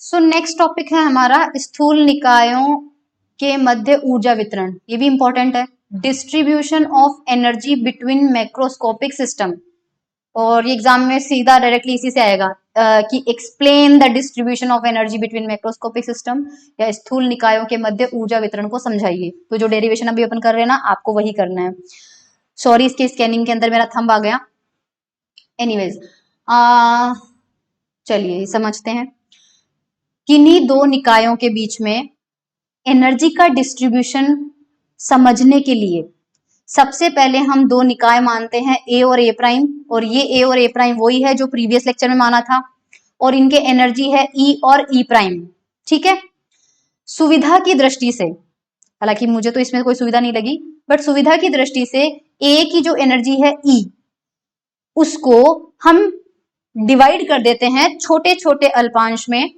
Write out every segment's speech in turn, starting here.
So next topic है हमारा स्थूल निकायों के मध्य ऊर्जा वितरण। ये भी इंपॉर्टेंट है। Distribution of energy between macroscopic system, और ये एग्जाम में सीधा डायरेक्टली इसी से आएगा कि explain the distribution of energy between macroscopic system, या स्थूल निकायों के मध्य ऊर्जा वितरण को समझाइए। तो जो डेरिवेशन अभी अपन कर रहे हैं ना, आपको वही करना है। सॉरी, इसके स्कैनिंग के अंदर मेरा थंब आ गया। एनीवेज, चलिए समझते हैं। किन्हीं दो निकायों के बीच में एनर्जी का डिस्ट्रीब्यूशन समझने के लिए सबसे पहले हम दो निकाय मानते हैं, ए और ए प्राइम। और ये ए और ए प्राइम वही है जो प्रीवियस लेक्चर में माना था, और इनके एनर्जी है ई और ई प्राइम। ठीक है। सुविधा की दृष्टि से, हालांकि मुझे तो इसमें कोई सुविधा नहीं लगी, बट सुविधा की दृष्टि से ए की जो एनर्जी है ई, उसको हम डिवाइड कर देते हैं छोटे छोटे अल्पांश में,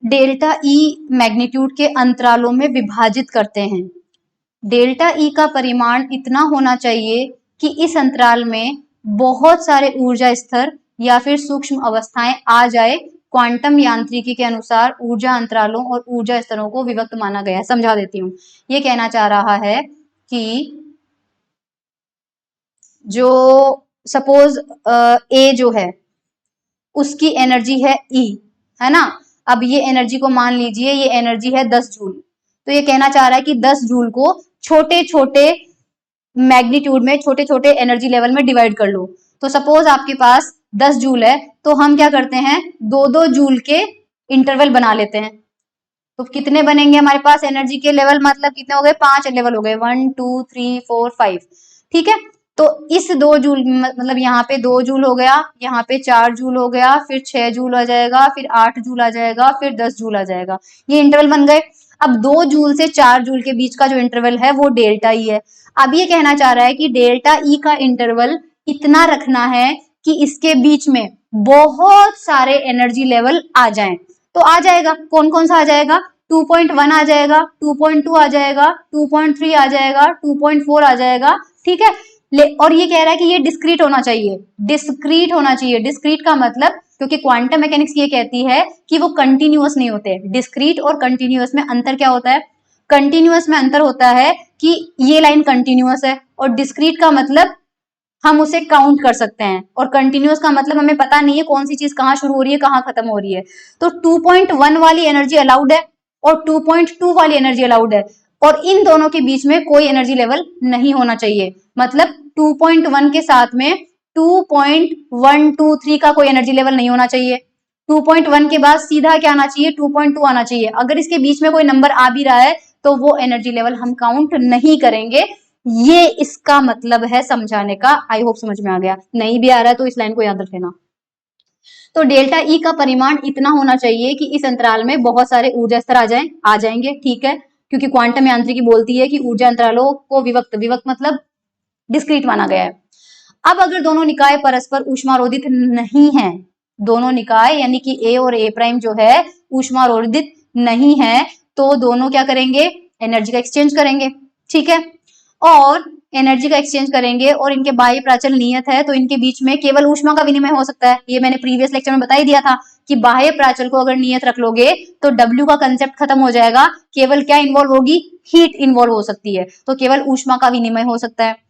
डेल्टा ई मैग्नीट्यूड के अंतरालों में विभाजित करते हैं। डेल्टा ई का परिमाण इतना होना चाहिए कि इस अंतराल में बहुत सारे ऊर्जा स्तर या फिर सूक्ष्म अवस्थाएं आ जाए। क्वांटम यांत्रिकी के अनुसार ऊर्जा अंतरालों और ऊर्जा स्तरों को विभक्त माना गया है। समझा देती हूँ। ये कहना चाह रहा है कि जो सपोज ए जो है उसकी एनर्जी है ई, है ना। अब ये एनर्जी को मान लीजिए, ये एनर्जी है 10 जूल। तो ये कहना चाह रहा है कि 10 जूल को छोटे छोटे मैग्नीट्यूड में, छोटे छोटे एनर्जी लेवल में डिवाइड कर लो। तो सपोज आपके पास 10 जूल है, तो हम क्या करते हैं, 2-2 जूल के इंटरवल बना लेते हैं। तो कितने बनेंगे हमारे पास एनर्जी के लेवल, मतलब कितने हो गए, 5 लेवल हो गए, 1 2 3 4 5। ठीक है। तो इस 2 जूल, मतलब यहाँ पे 2 जूल हो गया, यहाँ पे 4 जूल हो गया, फिर 6 जूल आ जाएगा, फिर 8 जूल आ जाएगा, फिर 10 जूल आ जाएगा। ये इंटरवल बन गए। अब 2 जूल से 4 जूल के बीच का जो इंटरवल है वो डेल्टा ई है। अब ये कहना चाह रहा है कि डेल्टा ई का इंटरवल इतना रखना है कि इसके बीच में बहुत सारे एनर्जी लेवल आ जाएं। तो आ जाएगा, कौन कौन सा आ जाएगा, 2.1 आ जाएगा, 2.2 आ जाएगा, 2.3 आ जाएगा, 2.4 आ जाएगा। ठीक है। और ये कह रहा है कि ये डिस्क्रीट होना चाहिए, डिस्क्रीट होना चाहिए। डिस्क्रीट का मतलब, क्योंकि क्वांटम मैकेनिक्स ये कहती है कि वो कंटिन्यूअस नहीं होते। डिस्क्रीट और कंटिन्यूअस में अंतर क्या होता है, कंटिन्यूअस में अंतर होता है कि ये लाइन कंटिन्यूअस है, और डिस्क्रीट का मतलब हम उसे काउंट कर सकते हैं, और कंटिन्यूअस का मतलब हमें पता नहीं है कौन सी चीज कहाँ शुरू हो रही है, कहाँ खत्म हो रही है। तो 2.1 वाली एनर्जी अलाउड है और 2.2 वाली एनर्जी अलाउड है, और इन दोनों के बीच में कोई एनर्जी लेवल नहीं होना चाहिए। मतलब 2.1 के साथ में 2.123 का कोई एनर्जी लेवल नहीं होना चाहिए। 2.1 के बाद सीधा क्या आना चाहिए, 2.2 आना चाहिए। अगर इसके बीच में कोई नंबर आ भी रहा है तो वो एनर्जी लेवल हम काउंट नहीं करेंगे। ये इसका मतलब है समझाने का। आई होप समझ में आ गया। नहीं भी आ रहा है तो इस लाइन को याद रख लेना। तो डेल्टा ई का परिमाण इतना होना चाहिए कि इस अंतराल में बहुत सारे ऊर्जा स्तर आ जाएंगे। ठीक है, क्योंकि क्वांटम यांत्रिकी बोलती है कि ऊर्जा अंतरालों को विभक्त मतलब डिस्क्रीट माना गया है। अब अगर दोनों निकाय परस्पर ऊष्मारोधित नहीं है, दोनों निकाय यानी कि ए और ए प्राइम जो है ऊष्मारोधित नहीं है, तो दोनों क्या करेंगे, एनर्जी का एक्सचेंज करेंगे। ठीक है। और एनर्जी का एक्सचेंज करेंगे और इनके बाह्य प्राचल नियत है, तो इनके बीच में केवल ऊष्मा का विनिमय हो सकता है। ये मैंने प्रीवियस लेक्चर में बता ही दिया था कि बाह्य प्राचल को अगर नियत रख लोगे तो W का कंसेप्ट खत्म हो जाएगा। केवल क्या इन्वॉल्व होगी, हीट इन्वॉल्व हो सकती है, तो केवल ऊष्मा का विनिमय हो सकता है।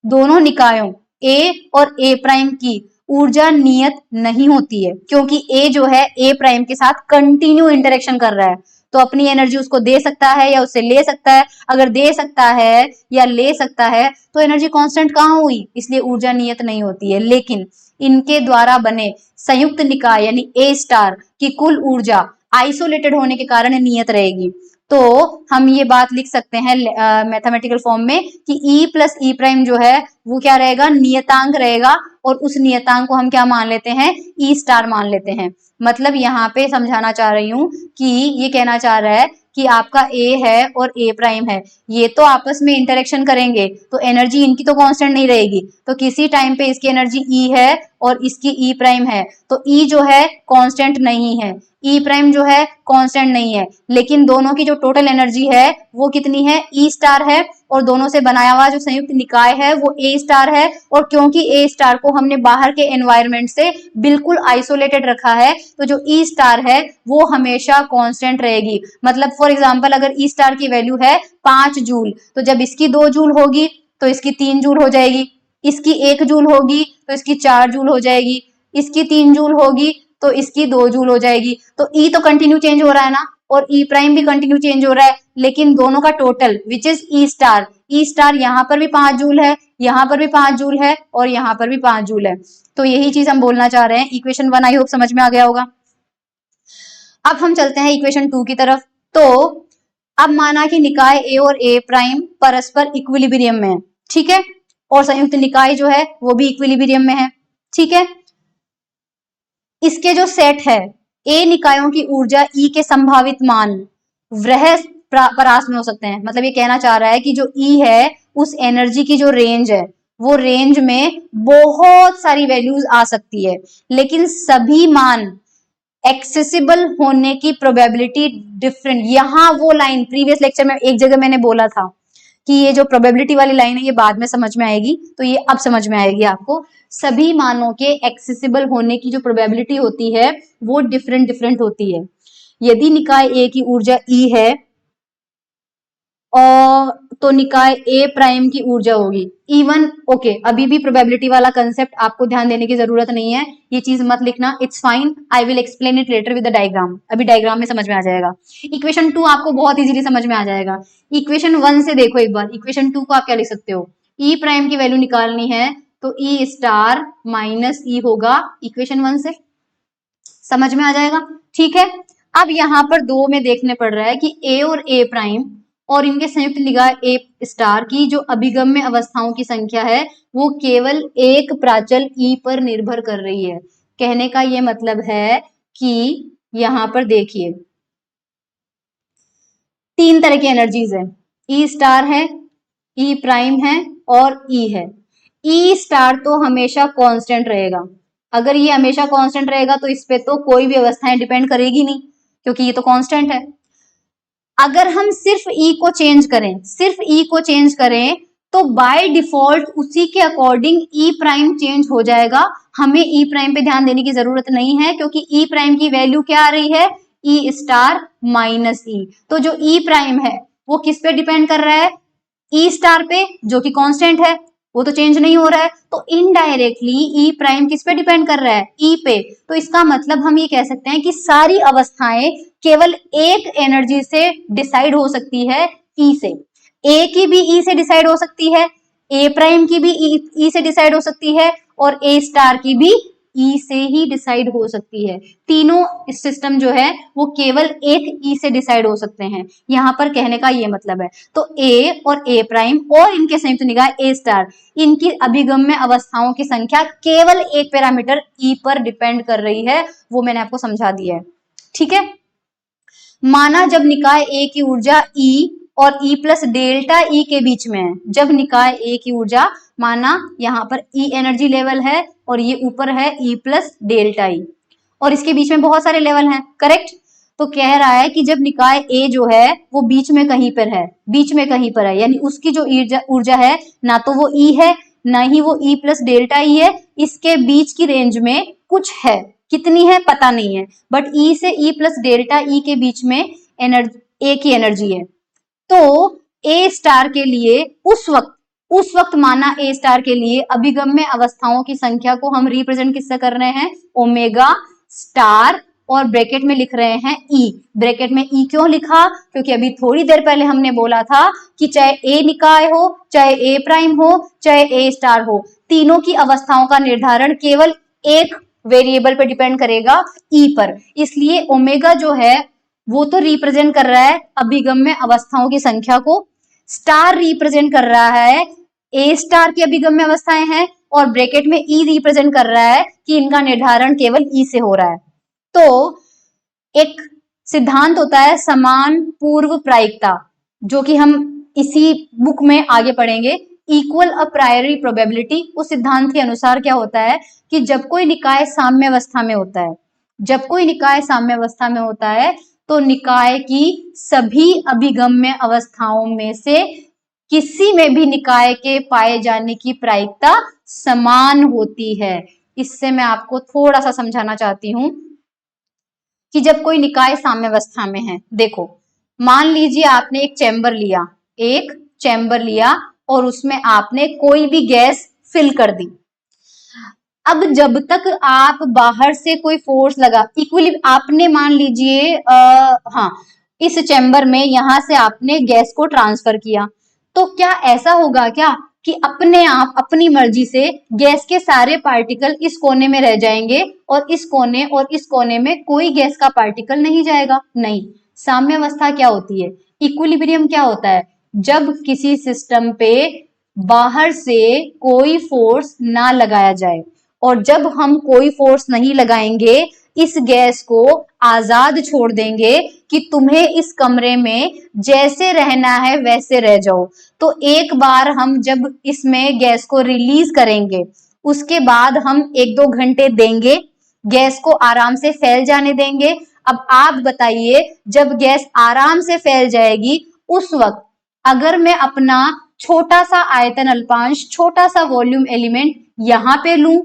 दोनों निकायों ए और ए प्राइम की ऊर्जा नियत नहीं होती है, क्योंकि ए जो है ए प्राइम के साथ कंटिन्यू इंटरेक्शन कर रहा है, तो अपनी एनर्जी उसको दे सकता है या उससे ले सकता है। अगर दे सकता है या ले सकता है तो एनर्जी कांस्टेंट कहाँ हुई, इसलिए ऊर्जा नियत नहीं होती है। लेकिन इनके द्वारा बने संयुक्त निकाय यानी ए स्टार की कुल ऊर्जा आइसोलेटेड होने के कारण नियत रहेगी। तो हम ये बात लिख सकते हैं मैथमेटिकल फॉर्म में कि E प्लस ई प्राइम जो है वो क्या रहेगा, नियतांक रहेगा, और उस नियतांक को हम क्या मान लेते हैं, E स्टार मान लेते हैं। मतलब यहाँ पे समझाना चाह रही हूँ कि ये कहना चाह रहा है कि आपका A है और A प्राइम है, ये तो आपस में इंटरेक्शन करेंगे, तो एनर्जी इनकी तो कांस्टेंट नहीं रहेगी। तो किसी टाइम पे इसकी एनर्जी E है और इसकी E प्राइम है, तो E जो है कांस्टेंट नहीं है। ई प्राइम जो है कांस्टेंट नहीं है, लेकिन दोनों की जो टोटल एनर्जी है वो कितनी है, ई स्टार है, और दोनों से बनाया हुआ जो संयुक्त निकाय है वो ए स्टार है। और क्योंकि ए स्टार को हमने बाहर के एनवायरनमेंट से बिल्कुल आइसोलेटेड रखा है, तो जो ई स्टार है वो हमेशा कांस्टेंट रहेगी। मतलब फॉर एग्जांपल अगर ई स्टार की वैल्यू है 5 जूल, तो जब इसकी 2 जूल होगी तो इसकी 3 जूल हो जाएगी, इसकी 1 जूल होगी तो इसकी 4 जूल हो जाएगी, इसकी 3 जूल होगी तो इसकी 2 जूल हो जाएगी। तो ई तो कंटिन्यू चेंज हो रहा है ना, और ई प्राइम भी कंटिन्यू चेंज हो रहा है, लेकिन दोनों का total which is E star यहाँ पर भी 5 जूल है, यहाँ पर भी 5 जूल है, और यहाँ पर भी 5 जूल है। तो यही चीज हम बोलना चाह रहे हैं। इक्वेशन 1 आई होप समझ में आ गया होगा। अब हम चलते हैं इक्वेशन 2 की तरफ। तो अब माना कि निकाय ए और ए प्राइम परस्पर इक्विलिब्रियम में है, ठीक है, और संयुक्त निकाय जो है वो भी इक्विलिब्रियम में है, ठीक है। इसके जो सेट है, ए निकायों की ऊर्जा ई के संभावित मान वह परास में हो सकते हैं। मतलब ये कहना चाह रहा है कि जो ई है उस एनर्जी की जो रेंज है वो रेंज में बहुत सारी वैल्यूज आ सकती है, लेकिन सभी मान एक्सेसिबल होने की प्रोबेबिलिटी डिफरेंट। यहां वो लाइन प्रीवियस लेक्चर में एक जगह मैंने बोला था कि ये जो प्रोबेबिलिटी वाली लाइन है ये बाद में समझ में आएगी, तो ये अब समझ में आएगी आपको। सभी मानों के एक्सेसिबल होने की जो प्रोबेबिलिटी होती है वो डिफरेंट डिफरेंट होती है। यदि निकाय ए की ऊर्जा ई है और तो निकाय ए प्राइम की ऊर्जा होगी E1। ओके, अभी भी प्रोबेबिलिटी वाला कंसेप्ट आपको ध्यान देने की जरूरत नहीं है, ये चीज मत लिखना, it's fine, I will explain it later with the diagram. अभी डायग्राम में समझ में आ जाएगा। इक्वेशन 2 आपको बहुत इजीली समझ में आ जाएगा। इक्वेशन 1 से देखो एक बार, इक्वेशन 2 को आप क्या लिख सकते हो, ई प्राइम की वैल्यू निकालनी है तो ई स्टार माइनस ई होगा इक्वेशन 1 से, समझ में आ जाएगा, ठीक है। अब यहाँ पर 2 में देखने पड़ रहा है कि ए और ए प्राइम और इनके संयुक्त निकाय ए स्टार की जो अभिगम्य अवस्थाओं की संख्या है वो केवल एक प्राचल ई पर निर्भर कर रही है। कहने का ये मतलब है कि यहाँ पर देखिए 3 तरह की एनर्जीज है, ई स्टार है, ई प्राइम है और ई है। ई स्टार तो हमेशा कांस्टेंट रहेगा। अगर ये हमेशा कांस्टेंट रहेगा तो इस पे तो कोई भी अवस्थाएं डिपेंड करेगी नहीं, क्योंकि ये तो कांस्टेंट है। अगर हम सिर्फ ई को चेंज करें, सिर्फ ई को चेंज करें तो बाय डिफॉल्ट उसी के अकॉर्डिंग ई प्राइम चेंज हो जाएगा। हमें ई प्राइम पे ध्यान देने की जरूरत नहीं है, क्योंकि ई प्राइम की वैल्यू क्या आ रही है, ई स्टार माइनस ई। तो जो ई प्राइम है वो किस पे डिपेंड कर रहा है, ई स्टार पे, जो कि कांस्टेंट है, वो तो चेंज नहीं हो रहा है। तो इनडायरेक्टली ई प्राइम किस पे डिपेंड कर रहा है, ई पे। तो इसका मतलब हम ये कह सकते हैं कि सारी अवस्थाएं केवल एक एनर्जी से डिसाइड हो सकती है, ई से। ए की भी ई से डिसाइड हो सकती है, ए प्राइम की भी ई से डिसाइड हो सकती है, और ए स्टार की भी ई से ही डिसाइड हो सकती है। तीनों सिस्टम जो है वो केवल एक ई से डिसाइड हो सकते हैं, यहां पर कहने का ये मतलब है। तो ए और ए प्राइम और इनके संयुक्त निकाय ए स्टार, इनकी अभिगम्य अवस्थाओं की संख्या केवल एक पैरामीटर ई पर डिपेंड कर रही है, वो मैंने आपको समझा दिया है, ठीक है। माना जब निकाय ए की ऊर्जा ई और ई प्लस डेल्टा ई के बीच में है, जब निकाय ए की ऊर्जा, माना यहाँ पर ई एनर्जी लेवल है और ये ऊपर है ई प्लस डेल्टा ई, और इसके बीच में बहुत सारे लेवल हैं, करेक्ट। तो कह रहा है कि जब निकाय ए जो है वो बीच में कहीं पर है, बीच में कहीं पर है, यानी उसकी जो ऊर्जा है ना तो वो ई है ना ही वो ई प्लस डेल्टा ई है, इसके बीच की रेंज में कुछ है, कितनी है पता नहीं है, बट ई से ई प्लस डेल्टा ई के बीच में एनर्जी, ए की एनर्जी है। तो ए स्टार के लिए उस वक्त माना ए स्टार के लिए अभिगम्य अवस्थाओं की संख्या को हम रिप्रेजेंट किससे कर रहे हैं, ओमेगा स्टार, और ब्रैकेट में लिख रहे हैं ई। ब्रैकेट में ई क्यों लिखा, क्योंकि अभी थोड़ी देर पहले हमने बोला था कि चाहे ए निकाय हो, चाहे ए प्राइम हो, चाहे ए स्टार हो, तीनों की अवस्थाओं का निर्धारण केवल एक वेरिएबल पर डिपेंड करेगा, ई पर। इसलिए ओमेगा जो है वो तो रिप्रेजेंट कर रहा है अभिगम्य अवस्थाओं की संख्या को, स्टार रिप्रेजेंट कर रहा है ए स्टार की अभिगम्य अवस्थाएं हैं, और ब्रैकेट में ई रिप्रेजेंट कर रहा है कि इनका निर्धारण केवल ई से हो रहा है। तो एक सिद्धांत होता है समान पूर्व प्रायिकता, जो कि हम इसी बुक में आगे पढ़ेंगे, इक्वल अ प्रायरी प्रोबेबिलिटी। उस सिद्धांत के अनुसार क्या होता है कि जब कोई निकाय साम्य अवस्था में होता है, जब कोई निकाय साम्यावस्था में होता है तो निकाय की सभी अभिगम्य अवस्थाओं में से किसी में भी निकाय के पाए जाने की प्रायिकता समान होती है। इससे मैं आपको थोड़ा सा समझाना चाहती हूं कि जब कोई निकाय साम्यावस्था में है, देखो मान लीजिए आपने एक चैम्बर लिया और उसमें आपने कोई भी गैस फिल कर दी। अब जब तक आप बाहर से कोई फोर्स लगा इक्वली आपने मान लीजिए हाँ इस चैम्बर में यहां से आपने गैस को ट्रांसफर किया, तो क्या ऐसा होगा क्या कि अपने आप अपनी मर्जी से गैस के सारे पार्टिकल इस कोने में रह जाएंगे और इस कोने में कोई गैस का पार्टिकल नहीं जाएगा? नहीं। साम्यावस्था क्या होती है, इक्विलिब्रियम क्या होता है, जब किसी सिस्टम पे बाहर से कोई फोर्स ना लगाया जाए, और जब हम कोई फोर्स नहीं लगाएंगे इस गैस को आजाद छोड़ देंगे कि तुम्हें इस कमरे में जैसे रहना है वैसे रह जाओ, तो एक बार हम जब इसमें गैस को रिलीज करेंगे उसके बाद हम 1-2 घंटे देंगे, गैस को आराम से फैल जाने देंगे। अब आप बताइए जब गैस आराम से फैल जाएगी उस वक्त अगर मैं अपना छोटा सा आयतन अल्पांश, छोटा सा वॉल्यूम एलिमेंट यहां पे लूं,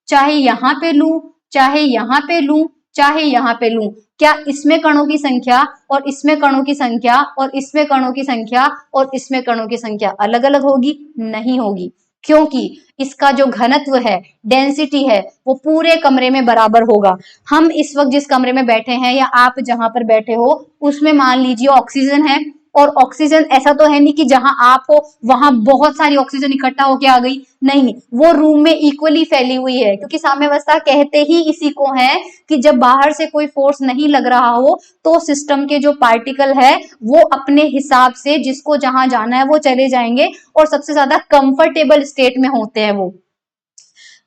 चाहे यहां पे लूं, चाहे यहां पे लूं, चाहे यहां पे लूं, क्या इसमें कणों की संख्या और इसमें कणों की संख्या और इसमें कणों की संख्या और इसमें कणों की संख्या अलग अलग होगी? नहीं होगी, क्योंकि इसका जो घनत्व है, डेंसिटी है, वो पूरे कमरे में बराबर होगा। हम इस वक्त जिस कमरे में बैठे हैं या आप जहां पर बैठे हो उसमें मान लीजिए ऑक्सीजन है, और ऑक्सीजन ऐसा तो है नहीं कि जहां आप हो वहां बहुत सारी ऑक्सीजन इकट्ठा होके आ गई, नहीं, वो रूम में इक्वली फैली हुई है, क्योंकि साम्यावस्था कहते ही इसी को है कि जब बाहर से कोई फोर्स नहीं लग रहा हो तो सिस्टम के जो पार्टिकल है वो अपने हिसाब से जिसको जहां जाना है वो चले जाएंगे और सबसे ज्यादा कंफर्टेबल स्टेट में होते हैं वो।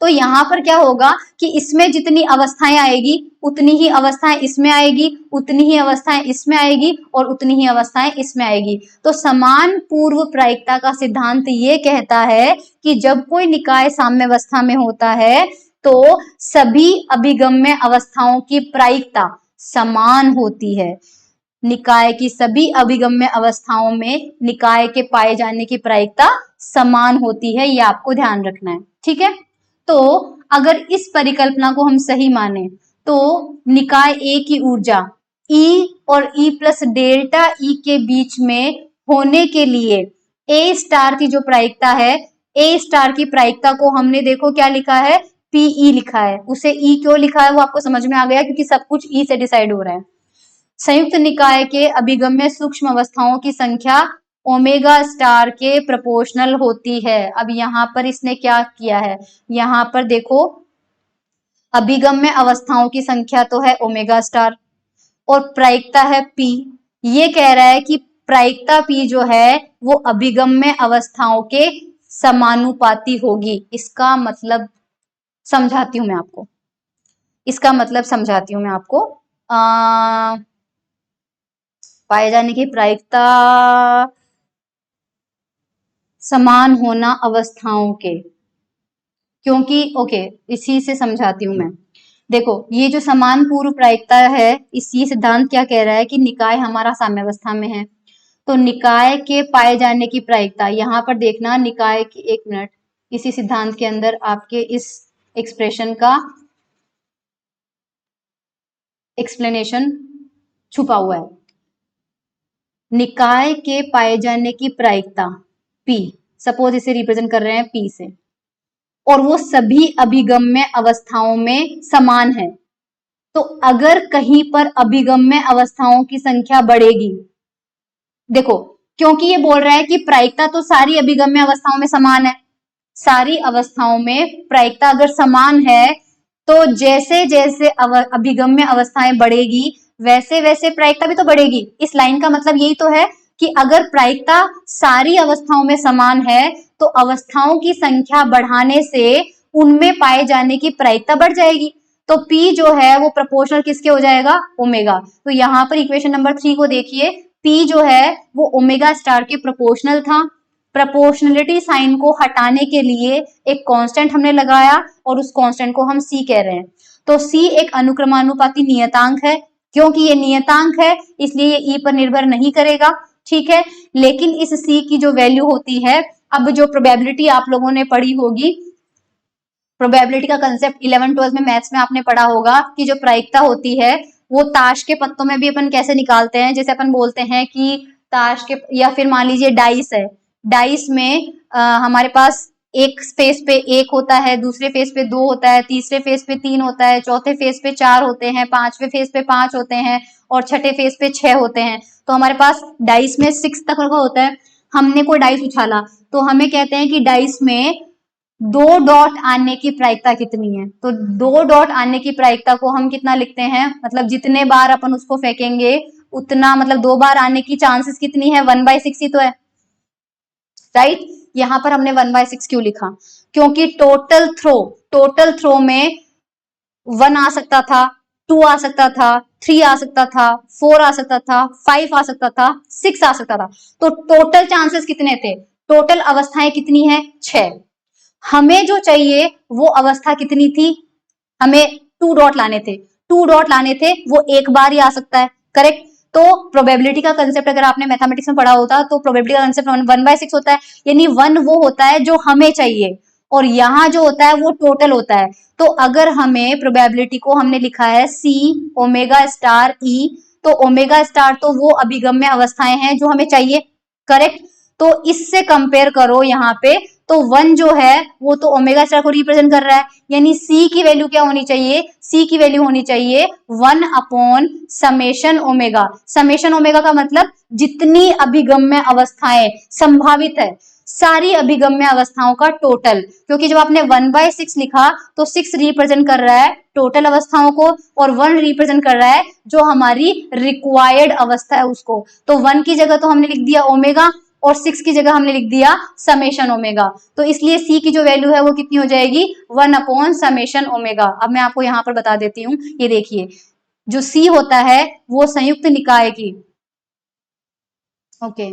तो यहाँ पर क्या होगा कि इसमें जितनी अवस्थाएं आएगी उतनी ही अवस्थाएं इसमें आएगी, उतनी ही अवस्थाएं इसमें आएगी और उतनी ही अवस्थाएं इसमें आएगी। तो समान पूर्व प्रायिकता का सिद्धांत ये कहता है कि जब कोई निकाय साम्यावस्था में होता है तो सभी अभिगम्य अवस्थाओं की प्रायिकता समान होती है। निकाय की सभी अभिगम्य अवस्थाओं में निकाय के पाए जाने की प्रायिकता समान होती है, ये आपको ध्यान रखना है, ठीक है। तो अगर इस परिकल्पना को हम सही माने तो निकाय ए की ऊर्जा E और E प्लस डेल्टा E के बीच में होने के लिए ए स्टार की जो प्रायिकता है, ए स्टार की प्रायिकता को हमने देखो क्या लिखा है, PE लिखा है। उसे E क्यों लिखा है वो आपको समझ में आ गया, क्योंकि सब कुछ E से डिसाइड हो रहा है। संयुक्त निकाय के अभिगम्य सूक्ष्म अवस्थाओं की संख्या ओमेगा स्टार के प्रोपोर्शनल होती है। अब यहाँ पर इसने क्या किया है, यहाँ पर देखो अभिगम्य अवस्थाओं की संख्या तो है ओमेगा स्टार और प्रायिकता है P। ये कह रहा है कि प्रायिकता P जो है वो अभिगम्य अवस्थाओं के समानुपाती होगी। इसका मतलब समझाती हूं मैं आपको, इसका मतलब समझाती हूं मैं आपको। पाए जाने की प्रायिकता समान होना अवस्थाओं के, क्योंकि ओके इसी से समझाती हूं मैं। देखो ये जो समान पूर्व प्रायिकता है, इसी सिद्धांत क्या कह रहा है कि निकाय हमारा साम्यावस्था में है तो निकाय के पाए जाने की प्रायिकता, यहां पर देखना निकाय की, एक मिनट, इसी सिद्धांत के अंदर आपके इस एक्सप्रेशन का एक्सप्लेनेशन छुपा हुआ है। निकाय के पाए जाने की प्रायिकता P, सपोज इसे रिप्रेजेंट कर रहे हैं P से, और वो सभी अभिगम्य अवस्थाओं में समान है। तो अगर कहीं पर अभिगम्य अवस्थाओं की संख्या बढ़ेगी, देखो क्योंकि ये बोल रहा है कि प्रायिकता तो सारी अभिगम्य अवस्थाओं में समान है, सारी अवस्थाओं में प्रायिकता अगर समान है तो जैसे जैसे अभिगम्य अवस्थाएं बढ़ेगी वैसे वैसे प्रायिकता भी तो बढ़ेगी। इस लाइन का मतलब यही तो है कि अगर प्रायिकता सारी अवस्थाओं में समान है तो अवस्थाओं की संख्या बढ़ाने से उनमें पाए जाने की प्रायिकता बढ़ जाएगी। तो P जो है वो प्रोपोर्शनल किसके हो जाएगा, ओमेगा। तो यहाँ पर इक्वेशन नंबर 3 को देखिए, P जो है वो ओमेगा स्टार के प्रोपोर्शनल था। प्रोपोर्शनलिटी साइन को हटाने के लिए एक कांस्टेंट हमने लगाया और उस कांस्टेंट को हम C कह रहे हैं। तो C एक अनुक्रमानुपाती नियतांक है, क्योंकि ये नियतांक है इसलिए ये E पर निर्भर नहीं करेगा, ठीक है। लेकिन इस C की जो वैल्यू होती है, अब जो प्रोबेबिलिटी आप लोगों ने पढ़ी होगी, प्रोबेबिलिटी का कंसेप्ट 11-12 में मैथ्स में आपने पढ़ा होगा कि जो प्रायिकता होती है वो ताश के पत्तों में भी अपन कैसे निकालते हैं। जैसे अपन बोलते हैं कि ताश के, या फिर मान लीजिए डाइस है, डाइस में हमारे पास एक फेस पे एक होता है, दूसरे फेस पे दो होता है, तीसरे फेस पे तीन होता है, चौथे फेस पे चार होते हैं, पांचवे फेस पे पांच होते हैं और छठे फेस पे छह होते हैं। तो हमारे पास डाइस में 6 तक का होता है। हमने कोई डाइस उछाला तो हमें कहते हैं कि डाइस में 2 डॉट आने की प्रायिकता कितनी है। तो 2 डॉट आने की प्रायिकता को हम कितना लिखते हैं, मतलब जितने बार अपन उसको फेंकेंगे उतना, मतलब 2 बार आने की चांसेस कितनी है, 1/6 ही तो है, राइट। यहां पर हमने 1/6 क्यों लिखा, क्योंकि टोटल थ्रो में 1 आ सकता था, 2 आ सकता था, 3 आ सकता था, 4 आ सकता था, 5 आ सकता था, 6 आ सकता था। तो टोटल चांसेस कितने थे, टोटल अवस्थाएं कितनी है, 6। हमें जो चाहिए वो अवस्था कितनी थी, हमें 2 डॉट लाने थे, 2 डॉट लाने थे, वो एक बार ही आ सकता है, करेक्ट। तो प्रोबेबिलिटी का कंसेप्ट अगर आपने मैथमेटिक्स में पढ़ा होता तो प्रोबेबिलिटी का कंसेप्ट 1/6 होता है, यानी 1 वो होता है जो हमें चाहिए और यहां जो होता है वो टोटल होता है। तो अगर हमें प्रोबेबिलिटी को हमने लिखा है C ओमेगा स्टार E, तो ओमेगा स्टार तो वो अभिगम्य अवस्थाएं हैं जो हमें चाहिए, करेक्ट। तो इससे कंपेयर करो यहाँ पे, तो 1 जो है वो तो ओमेगा स्टार को रिप्रेजेंट कर रहा है, यानी C की वैल्यू क्या होनी चाहिए, C की वैल्यू होनी चाहिए 1 upon summation omega. Summation omega का मतलब जितनी अभिगम्य अवस्थाएं संभावित है, सारी अभिगम्य अवस्थाओं का टोटल, क्योंकि जब आपने 1/6 लिखा तो 6 रिप्रेजेंट कर रहा है टोटल अवस्थाओं को और 1 रिप्रेजेंट कर रहा है जो हमारी रिक्वायर्ड अवस्था है उसको। तो 1 की जगह तो हमने लिख दिया ओमेगा और 6 की जगह हमने लिख दिया समेशन ओमेगा। तो इसलिए C की जो वैल्यू है वो कितनी हो जाएगी, 1 अपॉन समेशन ओमेगा। अब मैं आपको यहां पर बता देती हूँ, ये देखिए जो C होता है वो संयुक्त निकाय की, ओके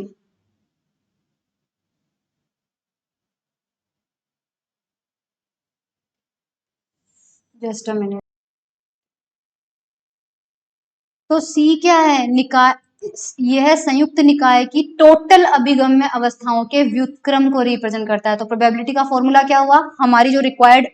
जस्ट अ मिनट। तो C क्या है, निकाय, यह संयुक्त निकाय की टोटल अभिगम्य अवस्थाओं के व्युत्क्रम को रिप्रेजेंट करता है। तो प्रोबेबिलिटी का फॉर्मूला क्या हुआ, हमारी जो रिक्वायर्ड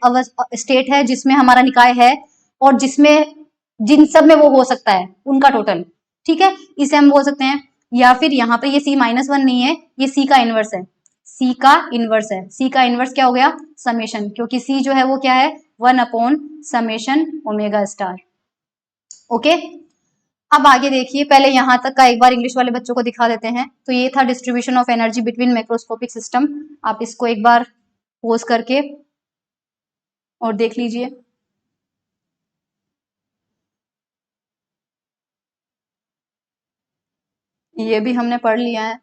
स्टेट है जिसमें हमारा निकाय है और जिसमें जिन सब में वो हो सकता है उनका टोटल, ठीक है, इसे हम बोल सकते हैं। या फिर यहाँ पे ये C-1 नहीं है, ये C का इनवर्स है, C का इनवर्स है। C का इनवर्स क्या हो गया, समेशन, क्योंकि C जो है वो क्या है, 1 upon summation omega star, okay. अब आगे देखिए, पहले यहां तक का एक बार इंग्लिश वाले बच्चों को दिखा देते हैं। तो ये था distribution of energy between macroscopic system. आप इसको एक बार पोज करके और देख लीजिए। ये भी हमने पढ़ लिया है।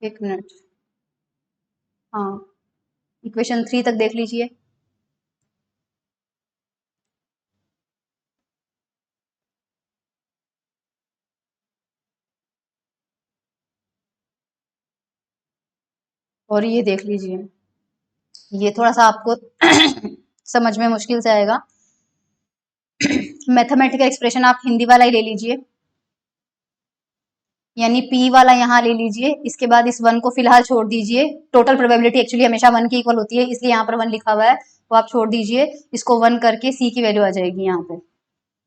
एक मिनट, हाँ, इक्वेशन 3 तक देख लीजिए। और ये देख लीजिए, ये थोड़ा सा आपको समझ में मुश्किल से आएगा। मैथमेटिकल एक्सप्रेशन आप हिंदी वाला ही ले लीजिए, यानी P वाला यहाँ ले लीजिए, इसके बाद इस 1 को फिलहाल छोड़ दीजिए। टोटल प्रोबेबिलिटी एक्चुअली हमेशा 1 के इक्वल होती है, इसलिए यहाँ पर 1 लिखा हुआ है, तो आप छोड़ दीजिए, इसको 1 करके C की वैल्यू आ जाएगी यहाँ पे।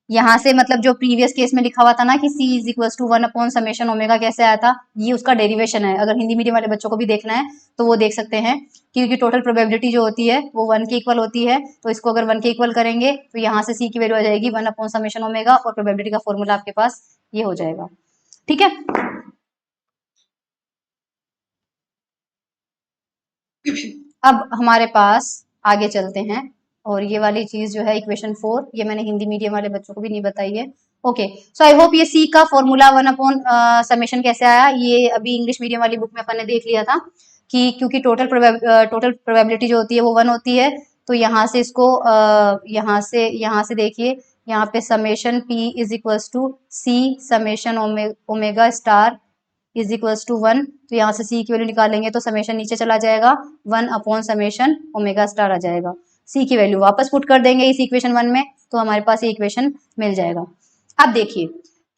यहाँ से मतलब जो प्रीवियस केस में लिखा हुआ था ना कि C is equal to 1 upon summation omega कैसे आया था, ये उसका डेरिवेशन है। अगर हिंदी मीडियम वाले बच्चों को भी देखना है तो वो देख सकते हैं, क्योंकि टोटल प्रोबेबिलिटी जो होती है वो 1 के इक्वल होती है, तो इसको अगर 1 के इक्वल करेंगे तो यहाँ से C की वैल्यू आ जाएगी 1 अपॉन समेशन ओमेगा और प्रोबेबिलिटी का फॉर्मूला आपके पास ये हो जाएगा, ठीक है। अब हमारे पास आगे चलते हैं, और ये वाली चीज जो है इक्वेशन 4, ये मैंने हिंदी मीडियम वाले बच्चों को भी नहीं बताई है, ओके। सो आई होप ये C का फॉर्मूला 1 अपॉन समेशन कैसे आया, ये अभी इंग्लिश मीडियम वाली बुक में अपन ने देख लिया था कि क्योंकि टोटल प्रोबेबिलिटी जो होती है वो 1 होती है, तो यहाँ से इसको यहाँ से देखिए यहाँ पे summation p is equals to c summation omega star is equals to 1। तो यहाँ से सी की वैल्यू निकालेंगे तो समेशन नीचे चला जाएगा, 1 अपॉन समेशन ओमेगा स्टार आ जाएगा। सी की वैल्यू वापस पुट कर देंगे इस इक्वेशन 1 में, तो हमारे पास ये इक्वेशन मिल जाएगा। अब देखिए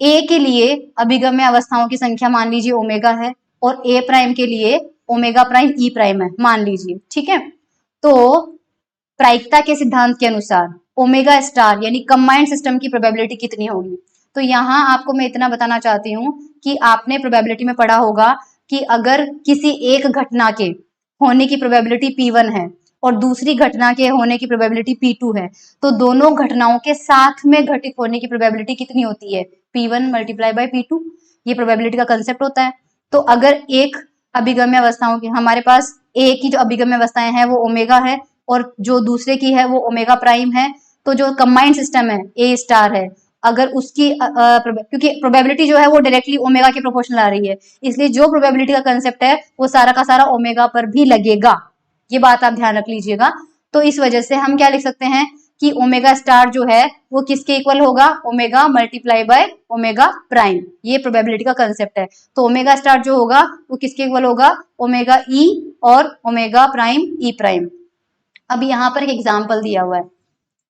ए के लिए अभिगम्य अवस्थाओं की संख्या मान लीजिए ओमेगा है और ए प्राइम के लिए ओमेगा प्राइम ई प्राइम है मान लीजिए, ठीक है। तो प्रायिकता के सिद्धांत के अनुसार ओमेगा स्टार यानी कंबाइंड सिस्टम की प्रोबेबिलिटी कितनी होगी। तो यहाँ आपको मैं इतना बताना चाहती हूँ कि आपने प्रोबेबिलिटी में पढ़ा होगा कि अगर किसी एक घटना के होने की प्रोबेबिलिटी P1 है और दूसरी घटना के होने की प्रोबेबिलिटी P2 है, तो दोनों घटनाओं के साथ में घटित होने की प्रोबेबिलिटी कितनी होती है, P1 मल्टीप्लाई बाय P2। ये प्रोबेबिलिटी का कंसेप्ट होता है। तो अगर एक अभिगम्य अवस्थाओं की हमारे पास ए की जो अभिगम्य अवस्थाएं हैं वो ओमेगा है और जो दूसरे की है वो ओमेगा प्राइम है, तो जो कंबाइंड सिस्टम है ए स्टार है, अगर उसकी क्योंकि प्रोबेबिलिटी जो है वो डायरेक्टली ओमेगा के प्रोपोर्शनल आ रही है, इसलिए जो प्रोबेबिलिटी का कंसेप्ट है वो सारा का सारा ओमेगा पर भी लगेगा। ये बात आप ध्यान रख लीजिएगा। तो इस वजह से हम क्या लिख सकते हैं कि ओमेगा स्टार जो है वो किसके इक्वल होगा, omega multiply by omega prime. ये प्रोबेबिलिटी का कंसेप्ट है। तो ओमेगा स्टार जो होगा वो किसके इक्वल होगा, ओमेगा ई और ओमेगा प्राइम ई प्राइम। अब यहाँ पर एक एग्जाम्पल दिया हुआ है,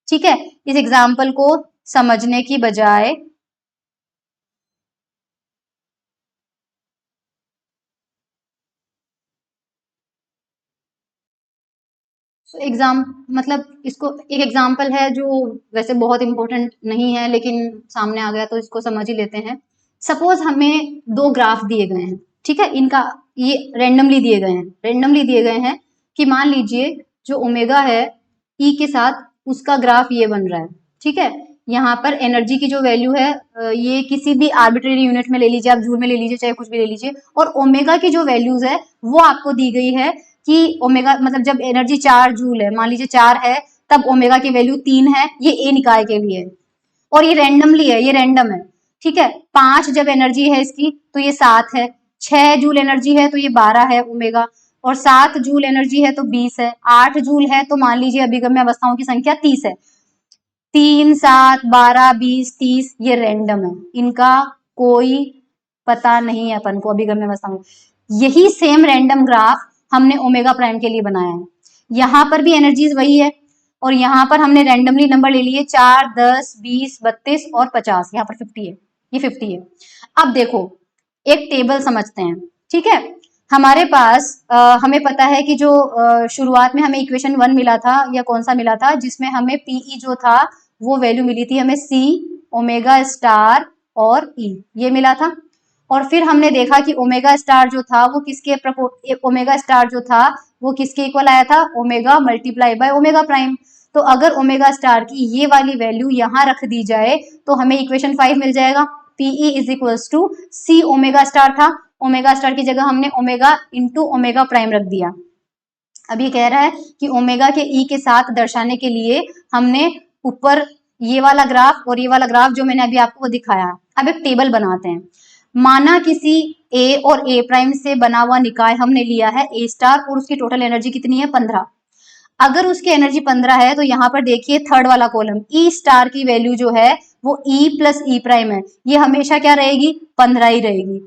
ठीक है। इस एग्जाम्पल को समझने की बजाय मतलब इसको एक एग्जाम्पल है जो वैसे बहुत इंपॉर्टेंट नहीं है लेकिन सामने आ गया तो इसको समझ ही लेते हैं। सपोज हमें दो ग्राफ दिए गए हैं, ठीक है, इनका ये रेंडमली दिए गए हैं कि मान लीजिए जो ओमेगा है ई के साथ उसका ग्राफ ये बन रहा है, ठीक है। यहाँ पर एनर्जी की जो वैल्यू है ये किसी भी आर्बिट्रेरी यूनिट में ले लीजिए, आप जूल में ले लीजिए, चाहे कुछ भी ले लीजिए, और ओमेगा की जो वैल्यूज है वो आपको दी गई है कि ओमेगा मतलब जब एनर्जी 4 जूल है, मान लीजिए 4 है, तब ओमेगा की वैल्यू 3 है, ये ए निकाय के लिए, और ये रैंडमली है, ये रैंडम है, ठीक है। 5 जब एनर्जी है इसकी तो ये 7 है, 6 जूल एनर्जी है तो ये 12 है ओमेगा, और 7 जूल एनर्जी है तो 20 है, 8 जूल है तो मान लीजिए अभिगम्य अवस्थाओं की संख्या 30 है। 3, 7, 12, 20, 30 ये रैंडम है, इनका कोई पता नहीं है अपन को अभिगम्य अवस्थाओं। यही सेम रैंडम ग्राफ हमने ओमेगा प्राइम के लिए बनाया है। यहाँ पर भी एनर्जीज वही है और यहाँ पर हमने रैंडमली नंबर ले लिए 4, 10, 20, 32 और 50, यहाँ पर 50 है, ये 50 है। अब देखो एक टेबल समझते हैं, ठीक है। हमारे पास हमें पता है कि जो शुरुआत में हमें इक्वेशन 1 मिला था या कौन सा मिला था जिसमें हमें पीई जो था वो वैल्यू मिली थी हमें सी ओमेगा स्टार और ई, ये मिला था। और फिर हमने देखा कि ओमेगा स्टार जो था वो किसके इक्वल आया था, omega multiply by omega prime. तो अगर ओमेगा स्टार की ये वाली वैल्यू यहाँ रख दी जाए तो हमें इक्वेशन 5 मिल जाएगा। P e is equals to c omega star था, ओमेगा स्टार की जगह हमने ओमेगा इंटू ओमेगा प्राइम रख दिया। अब ये कह रहा है कि ओमेगा के ई के साथ दर्शाने के लिए हमने ऊपर ये वाला ग्राफ और ये वाला ग्राफ जो मैंने अभी आपको दिखाया। अब एक टेबल बनाते हैं। माना किसी ए और ए प्राइम से बना हुआ निकाय हमने लिया है ए स्टार और उसकी टोटल एनर्जी कितनी है 15। अगर उसकी एनर्जी 15 है तो यहाँ पर देखिए थर्ड वाला कॉलम ई स्टार की वैल्यू जो है वो ई प्लस ई प्राइम है, ये हमेशा क्या रहेगी 15 ही रहेगी,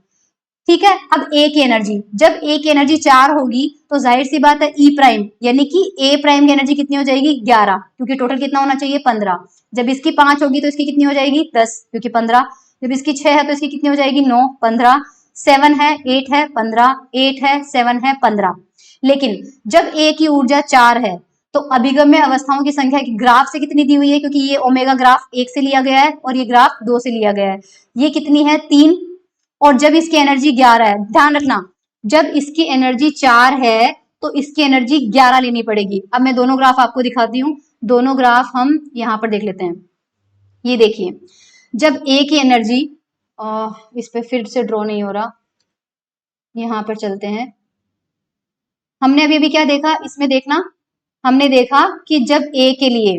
ठीक है। अब ए की एनर्जी, जब ए की एनर्जी 4 होगी तो जाहिर सी बात है ई प्राइम यानी कि ए प्राइम की एनर्जी कितनी हो जाएगी 11, क्योंकि टोटल कितना होना चाहिए 15। जब इसकी 5 होगी तो इसकी कितनी हो जाएगी 10, क्योंकि 15। जब इसकी 6 है तो इसकी कितनी हो जाएगी 9, 15। 7 है, 8 है, 15, 8 है, 7 है, 15। लेकिन जब ए की ऊर्जा 4 है तो अभिगम्य अवस्थाओं की संख्या की ग्राफ से कितनी दी हुई है, क्योंकि ये ओमेगा ग्राफ 1 से लिया गया है और ये ग्राफ 2 से लिया गया है, ये कितनी है 3। और जब इसकी एनर्जी 11 है, ध्यान रखना जब इसकी एनर्जी 4 है तो इसकी एनर्जी 11 लेनी पड़ेगी। अब मैं दोनों ग्राफ आपको दिखाती हूँ, दोनों ग्राफ हम यहाँ पर देख लेते हैं। ये देखिए जब ए की एनर्जी इस पे फिर से ड्रॉ नहीं हो रहा, यहाँ पर चलते हैं। हमने अभी क्या देखा इसमें, देखना हमने देखा कि जब ए के लिए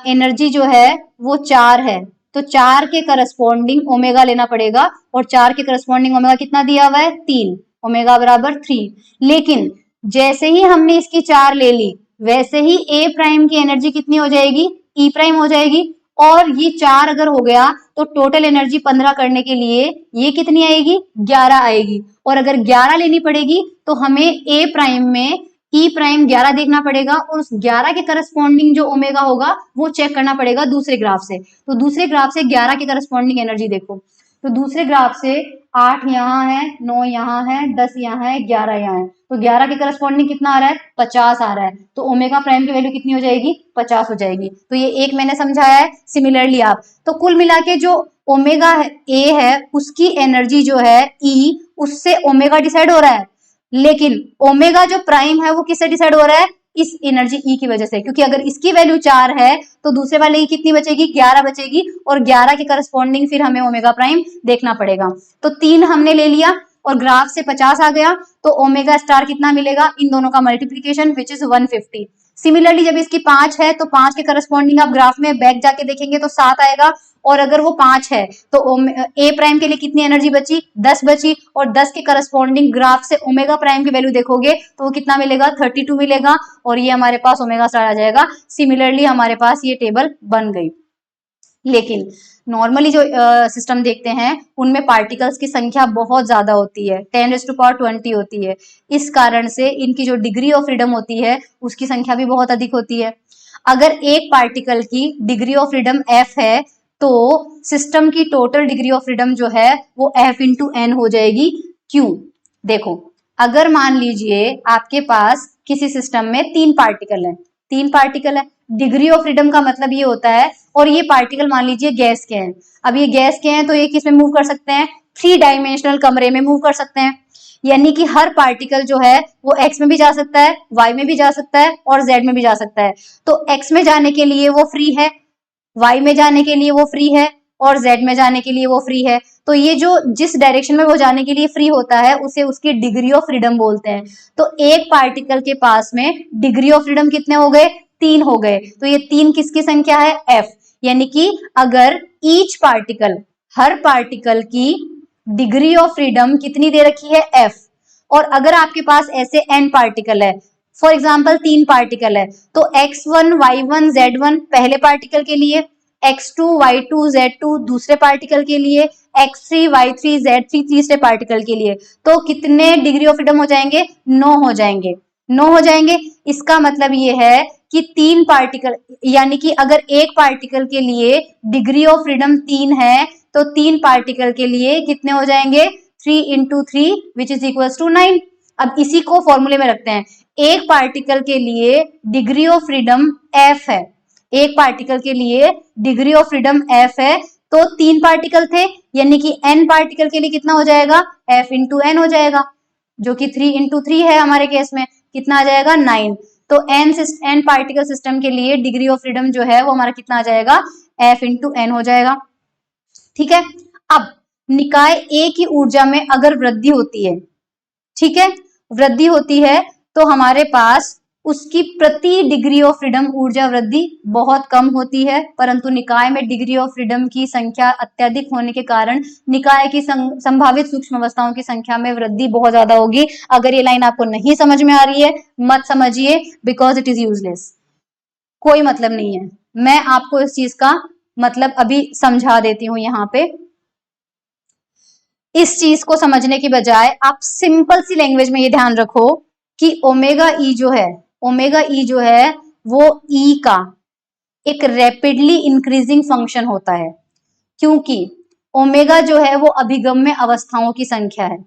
एनर्जी जो है वो 4 है तो 4 के करस्पॉन्डिंग ओमेगा लेना पड़ेगा, और 4 के करस्पॉन्डिंग ओमेगा कितना दिया हुआ है 3, ओमेगा बराबर 3। लेकिन जैसे ही हमने इसकी 4 ले ली वैसे ही ए प्राइम की एनर्जी कितनी हो जाएगी ई प्राइम हो जाएगी, और ये 4 अगर हो गया तो टोटल एनर्जी 15 करने के लिए ये कितनी आएगी, 11 आएगी। और अगर 11 लेनी पड़ेगी तो हमें ए प्राइम में ई प्राइम 11 देखना पड़ेगा, और उस 11 के करस्पॉन्डिंग जो ओमेगा होगा वो चेक करना पड़ेगा दूसरे ग्राफ से। तो दूसरे ग्राफ से 11 के करस्पॉन्डिंग एनर्जी देखो, तो दूसरे ग्राफ से 8 यहाँ है, 9 यहाँ है, 10 यहाँ है, 11 यहाँ है, तो 11 के करस्पॉन्डिंग कितना आ रहा है, 50 आ रहा है। तो ओमेगा प्राइम की वैल्यू कितनी हो जाएगी, 50 हो जाएगी। तो ये एक मैंने समझाया है। सिमिलरली आप, तो कुल मिला के जो ओमेगा ए है उसकी एनर्जी जो है ई, उससे ओमेगा डिसाइड हो रहा है, लेकिन ओमेगा जो प्राइम है वो किससे डिसाइड हो रहा है, इस एनर्जी ई की वजह से, क्योंकि अगर इसकी वैल्यू 4 है तो दूसरे वाले की कितनी बचेगी, 11 बचेगी, और 11 के करस्पॉन्डिंग फिर हमें ओमेगा प्राइम देखना पड़ेगा। तो 3 हमने ले लिया और ग्राफ से 50 आ गया, तो ओमेगा स्टार कितना मिलेगा, इन दोनों का मल्टीप्लीकेशन विच इज 150। सिमिलरली जब इसकी 5 है तो 5 के करस्पॉन्डिंग आप ग्राफ में बैक जाके देखेंगे तो 7 आएगा, और अगर वो 5 है तो ए प्राइम के लिए कितनी एनर्जी बची, 10 बची, और 10 के करस्पॉन्डिंग ग्राफ से ओमेगा प्राइम की वैल्यू देखोगे तो वो कितना मिलेगा, 32 मिलेगा, और ये हमारे पास ओमेगा स्टार आ जाएगा। सिमिलरली हमारे पास ये टेबल बन गई। लेकिन नॉर्मली जो सिस्टम देखते हैं उनमें पार्टिकल्स की संख्या बहुत ज्यादा होती है, 10⁻20 होती है। इस कारण से इनकी जो डिग्री ऑफ फ्रीडम होती है उसकी संख्या भी बहुत अधिक होती है। अगर एक पार्टिकल की डिग्री ऑफ फ्रीडम f है तो सिस्टम की टोटल डिग्री ऑफ फ्रीडम जो है वो f इंटू एन हो जाएगी। क्यों, देखो अगर मान लीजिए आपके पास किसी सिस्टम में 3 पार्टिकल है, डिग्री ऑफ फ्रीडम का मतलब ये होता है, और ये पार्टिकल मान लीजिए गैस के हैं। अब ये गैस के हैं तो ये किस में मूव कर सकते हैं, 3 डायमेंशनल कमरे में मूव कर सकते हैं, यानी कि हर पार्टिकल जो है वो x में भी जा सकता है, y में भी जा सकता है, और z में भी जा सकता है। तो x में जाने के लिए वो फ्री है, y में जाने के लिए वो फ्री है, और z में जाने के लिए वो फ्री है। तो ये जो जिस डायरेक्शन में वो जाने के लिए फ्री होता है उसे उसकी डिग्री ऑफ फ्रीडम बोलते हैं। तो एक पार्टिकल के पास में डिग्री ऑफ फ्रीडम कितने हो गए, 3 हो गए। तो ये 3 किसकी संख्या है, f, यानी कि अगर ईच पार्टिकल, हर पार्टिकल की डिग्री ऑफ फ्रीडम कितनी दे रखी है, f, और अगर आपके पास ऐसे n पार्टिकल है, फॉर एग्जाम्पल 3 पार्टिकल है, तो x1 y1 z1 पहले पार्टिकल के लिए, x2 y2 z2 दूसरे पार्टिकल के लिए, x3 y3 z3 तीसरे पार्टिकल के लिए, तो कितने डिग्री ऑफ फ्रीडम हो जाएंगे, 9 हो जाएंगे, 9 हो जाएंगे। इसका मतलब ये है कि 3 पार्टिकल, यानी कि अगर एक पार्टिकल के लिए डिग्री ऑफ फ्रीडम 3 है तो 3 पार्टिकल के लिए कितने हो जाएंगे, 3 into 3 which is equal to 9। अब इसी को फॉर्मूले में रखते हैं, एक पार्टिकल के लिए डिग्री ऑफ फ्रीडम f है, एक पार्टिकल के लिए डिग्री ऑफ फ्रीडम f है, तो 3 पार्टिकल थे, यानी कि n पार्टिकल के लिए कितना हो जाएगा, f इंटू एन हो जाएगा, जो कि 3 इंटू 3 है हमारे केस में, कितना आ जाएगा, 9। तो n पार्टिकल सिस्टम के लिए डिग्री ऑफ फ्रीडम जो है वो हमारा कितना आ जाएगा, f इंटू एन हो जाएगा। ठीक है, अब निकाय A की ऊर्जा में अगर वृद्धि होती है, ठीक है, वृद्धि होती है तो हमारे पास उसकी प्रति डिग्री ऑफ फ्रीडम ऊर्जा वृद्धि बहुत कम होती है, परंतु निकाय में डिग्री ऑफ फ्रीडम की संख्या अत्यधिक होने के कारण निकाय की संभावित सूक्ष्म अवस्थाओं की संख्या में वृद्धि बहुत ज्यादा होगी। अगर ये लाइन आपको नहीं समझ में आ रही है मत समझिए, बिकॉज इट इज यूजलेस, कोई मतलब नहीं है। मैं आपको इस चीज का मतलब अभी समझा देती हूँ। यहाँ पे इस चीज को समझने की बजाय आप सिंपल सी लैंग्वेज में ये ध्यान रखो कि ओमेगा ई जो है वो ई का एक रैपिडली इंक्रीजिंग फंक्शन होता है, क्योंकि ओमेगा जो है वो अभिगम्य अवस्थाओं की संख्या है,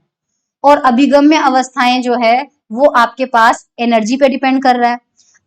और अभिगम्य अवस्थाएं जो है वो आपके पास एनर्जी पे डिपेंड कर रहा है।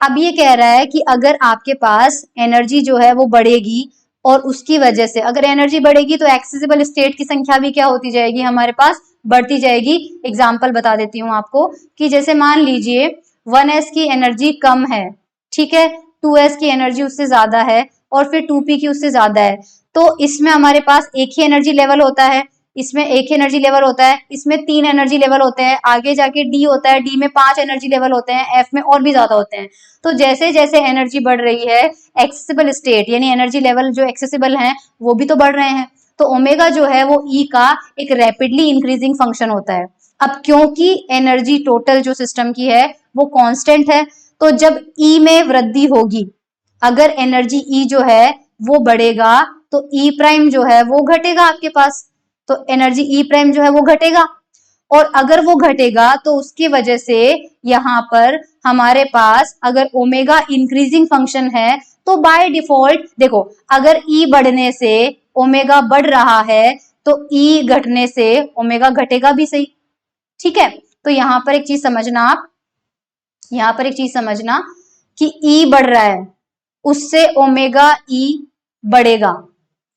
अब ये कह रहा है कि अगर आपके पास एनर्जी जो है वो बढ़ेगी, और उसकी वजह से अगर एनर्जी बढ़ेगी तो एक्सेसिबल स्टेट की संख्या भी क्या होती जाएगी, हमारे पास बढ़ती जाएगी। एग्जाम्पल बता देती हूँ आपको कि जैसे मान लीजिए 1s की एनर्जी कम है, ठीक है, 2s की एनर्जी उससे ज्यादा है, और फिर 2p की उससे ज्यादा है, तो इसमें हमारे पास एक ही एनर्जी लेवल होता है, इसमें एक ही एनर्जी लेवल होता है, इसमें 3 एनर्जी लेवल होते हैं, आगे जाके डी होता है, डी में 5 एनर्जी लेवल होते हैं, एफ में और भी ज्यादा होते हैं। तो जैसे जैसे एनर्जी बढ़ रही है, एक्सेसिबल स्टेट यानी एनर्जी लेवल जो एक्सेसिबल हैं वो भी तो बढ़ रहे हैं। तो ओमेगा जो है वो ई का एक रैपिडली इंक्रीजिंग फंक्शन होता है। अब क्योंकि एनर्जी टोटल जो सिस्टम की है वो कांस्टेंट है, तो जब ई में वृद्धि होगी अगर एनर्जी E जो है वो बढ़ेगा तो E प्राइम जो है वो घटेगा आपके पास, तो एनर्जी E प्राइम जो है वो घटेगा, और अगर वो घटेगा तो उसकी वजह से यहाँ पर हमारे पास अगर ओमेगा इंक्रीजिंग फंक्शन है तो बाय डिफॉल्ट देखो, अगर E बढ़ने से ओमेगा बढ़ रहा है तो E घटने से ओमेगा घटेगा भी सही, ठीक है। तो यहाँ पर एक चीज समझना आप, यहाँ पर एक चीज समझना कि E बढ़ रहा है उससे ओमेगा E बढ़ेगा,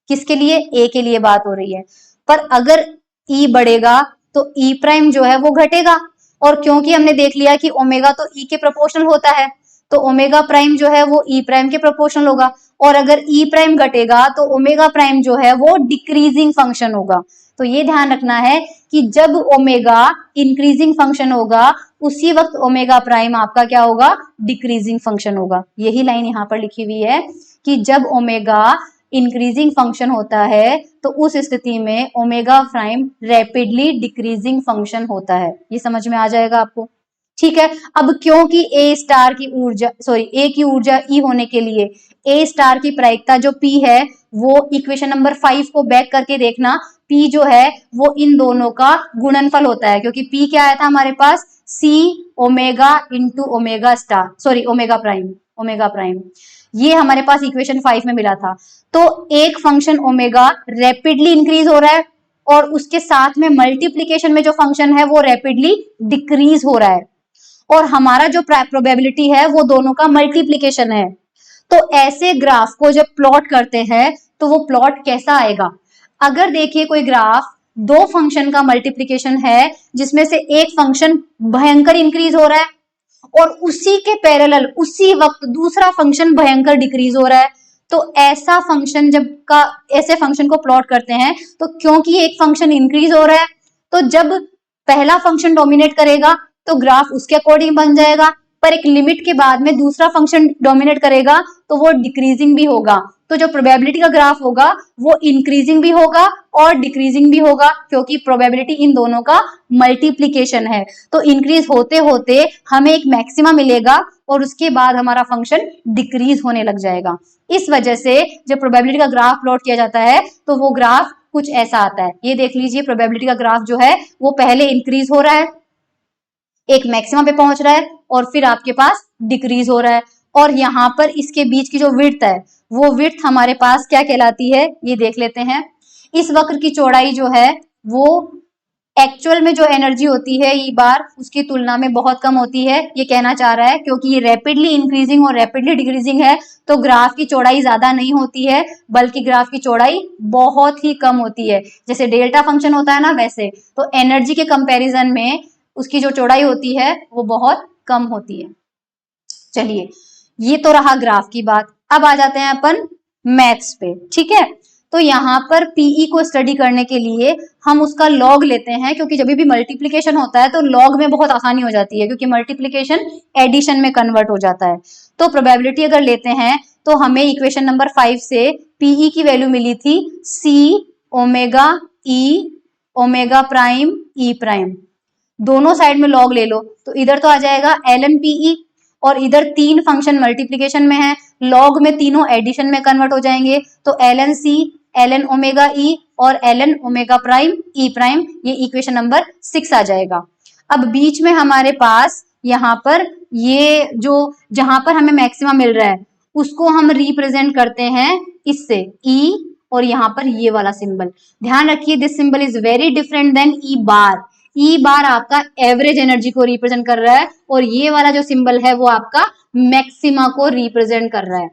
किसके लिए, A के लिए बात हो रही है, पर अगर E बढ़ेगा तो E प्राइम जो है वो घटेगा, और क्योंकि हमने देख लिया कि ओमेगा तो E के प्रोपोर्शनल होता है तो ओमेगा प्राइम जो है वो E प्राइम के प्रोपोर्शनल होगा, और अगर E प्राइम घटेगा तो ओमेगा प्राइम जो है वो डिक्रीजिंग फंक्शन होगा। तो ये ध्यान रखना है कि जब ओमेगा इंक्रीजिंग फंक्शन होगा उसी वक्त ओमेगा प्राइम आपका क्या होगा, डिक्रीजिंग फंक्शन होगा। यही लाइन यहाँ पर लिखी हुई है कि जब ओमेगा इंक्रीजिंग फंक्शन होता है तो उस स्थिति में omega prime rapidly decreasing function होता है। ये समझ में आ जाएगा आपको, ठीक है। अब क्योंकि ए स्टार की ऊर्जा ए की ऊर्जा ई होने के लिए ए स्टार की प्रायिकता जो पी है वो इक्वेशन नंबर 5 को बैक करके देखना, पी जो है वो इन दोनों का गुणनफल होता है, क्योंकि पी क्या आया था हमारे पास, C omega into omega star omega prime, ये हमारे पास इक्वेशन 5 में मिला था। तो एक फंक्शन ओमेगा रैपिडली इंक्रीज हो रहा है और उसके साथ में मल्टीप्लीकेशन में जो फंक्शन है वो रैपिडली डिक्रीज हो रहा है, और हमारा जो प्रोबेबिलिटी है वो दोनों का मल्टीप्लीकेशन है। तो ऐसे ग्राफ को जब प्लॉट करते हैं तो वो प्लॉट कैसा आएगा, अगर देखिए कोई ग्राफ दो फंक्शन का मल्टीप्लीकेशन है जिसमें से एक फंक्शन भयंकर इंक्रीज हो रहा है और उसी के पैरेलल उसी वक्त दूसरा फंक्शन भयंकर डिक्रीज हो रहा है, तो ऐसा फंक्शन ऐसे फंक्शन को प्लॉट करते हैं तो क्योंकि एक फंक्शन इंक्रीज हो रहा है तो जब पहला फंक्शन डोमिनेट करेगा तो ग्राफ उसके अकॉर्डिंग बन जाएगा, पर एक लिमिट के बाद में दूसरा फंक्शन डोमिनेट करेगा तो वो डिक्रीजिंग भी होगा। तो जो प्रोबेबिलिटी का ग्राफ होगा वो इंक्रीजिंग भी होगा और डिक्रीजिंग भी होगा, क्योंकि प्रोबेबिलिटी इन दोनों का मल्टीप्लीकेशन है। तो इंक्रीज होते होते हमें एक मैक्सिमा मिलेगा और उसके बाद हमारा फंक्शन डिक्रीज होने लग जाएगा। इस वजह से जब प्रोबेबिलिटी का ग्राफ प्लॉट किया जाता है तो वो ग्राफ कुछ ऐसा आता है। ये देख लीजिए, प्रोबेबिलिटी का ग्राफ जो है वो पहले इंक्रीज हो रहा है, एक मैक्सिमा पे पहुंच रहा है और फिर आपके पास डिक्रीज हो रहा है, और यहाँ पर इसके बीच की जो विड्थ है वो विड्थ हमारे पास क्या कहलाती है, ये देख लेते हैं। इस वक्र की चौड़ाई जो है वो एक्चुअल में जो एनर्जी होती है ई बार उसकी तुलना में बहुत कम होती है, ये कहना चाह रहा है, क्योंकि ये रैपिडली इंक्रीजिंग और रैपिडली डिक्रीजिंग है तो ग्राफ की चौड़ाई ज्यादा नहीं होती है बल्कि ग्राफ की चौड़ाई बहुत ही कम होती है। जैसे डेल्टा फंक्शन होता है ना, वैसे तो एनर्जी के कंपैरिजन में उसकी जो चौड़ाई होती है वो बहुत कम होती है। चलिए, ये तो रहा ग्राफ की बात। अब आ जाते हैं अपन मैथ्स पे, ठीक है। तो यहाँ पर पीई को स्टडी करने के लिए हम उसका लॉग लेते हैं, क्योंकि जब भी मल्टीप्लीकेशन होता है तो लॉग में बहुत आसानी हो जाती है, क्योंकि मल्टीप्लीकेशन एडिशन में कन्वर्ट हो जाता है। तो प्रोबेबिलिटी अगर लेते हैं तो हमें इक्वेशन नंबर 5 से पीई की वैल्यू मिली थी सी omega E omega prime E prime, दोनों साइड में लॉग ले लो तो इधर तो आ जाएगा ln पीई, और इधर तीन फंक्शन मल्टीप्लीकेशन में है, लॉग में तीनों एडिशन में कन्वर्ट हो जाएंगे, तो ln सी ln ओमेगा ई और ln omega prime E prime, ये इक्वेशन नंबर 6 आ जाएगा। अब बीच में हमारे पास यहाँ पर ये जो जहां पर हमें मैक्सिमा मिल रहा है उसको हम रिप्रेजेंट करते हैं इससे E, और यहाँ पर ये वाला सिंबल ध्यान रखिए, this symbol is very different than E bar. E bar आपका एवरेज एनर्जी को रिप्रेजेंट कर रहा है और ये वाला जो सिंबल है वो आपका मैक्सिमा को रिप्रेजेंट कर रहा है।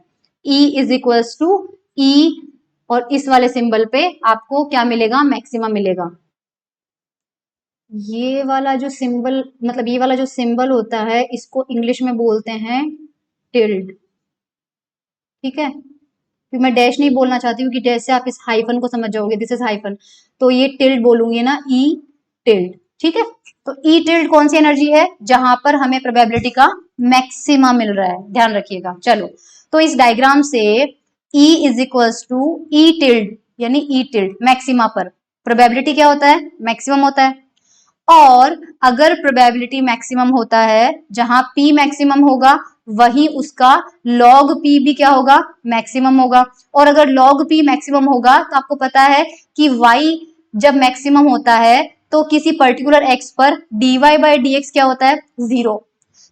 E इज इक्वल्स टू ई, और इस वाले सिंबल पे आपको क्या मिलेगा, मैक्सिमा मिलेगा। ये वाला जो सिंबल मतलब ये वाला जो सिंबल होता है इसको इंग्लिश में बोलते हैं टिल्ड, ठीक है। फिर मैं डैश नहीं बोलना चाहती हूँ कि डैश से आप इस हाइफन को समझ जाओगे, दिस इज हाइफन, तो ये टिल्ड बोलूंगी ना, ई टिल्ड, ठीक है। तो ई टिल्ड कौन सी एनर्जी है, जहां पर हमें प्रोबेबिलिटी का मैक्सिमा मिल रहा है, ध्यान रखिएगा। चलो, तो इस डायग्राम से E is equals to e tilde, यानी ई टिल्ड मैक्सिमा पर प्रोबेबिलिटी क्या होता है, मैक्सिमम होता है। और अगर प्रोबेबिलिटी मैक्सिमम होता है जहां P मैक्सिमम होगा वही उसका log p भी क्या होगा, मैक्सिमम होगा। और अगर log p मैक्सिमम होगा तो आपको पता है कि y जब मैक्सिमम होता है तो किसी पर्टिकुलर x पर dy by dx क्या होता है, 0।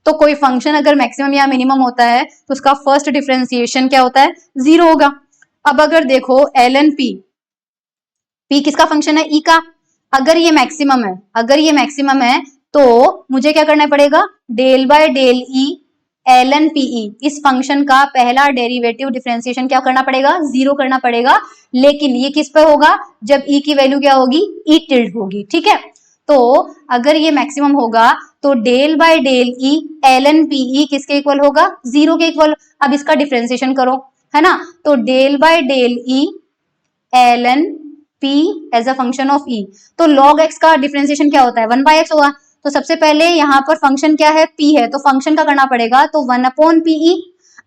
तो कोई फंक्शन अगर मैक्सिमम या मिनिमम होता है तो उसका फर्स्ट डिफरेंशिएशन क्या होता है, 0 होगा। अब अगर देखो ln p, p किसका फंक्शन है, e का। अगर ये मैक्सिमम है तो मुझे क्या करना पड़ेगा, del by del e ln pe, इस फंक्शन का पहला डेरिवेटिव डिफरेंशिएशन क्या करना पड़ेगा, 0 करना पड़ेगा। लेकिन ये किस पे होगा, जब e की वैल्यू क्या होगी, e टिल्ड होगी, ठीक है। तो अगर ये मैक्सिमम होगा तो del by del e ln pe किसके इक्वल होगा, 0 के इक्वल। अब इसका डिफरेंशिएशन करो, है ना। तो del by del e ln p as a function of e, तो log x का डिफरेंशिएशन क्या होता है, 1/x होगा। तो सबसे पहले यहाँ पर फंक्शन क्या है, p है, तो फंक्शन का करना पड़ेगा, तो 1/pe।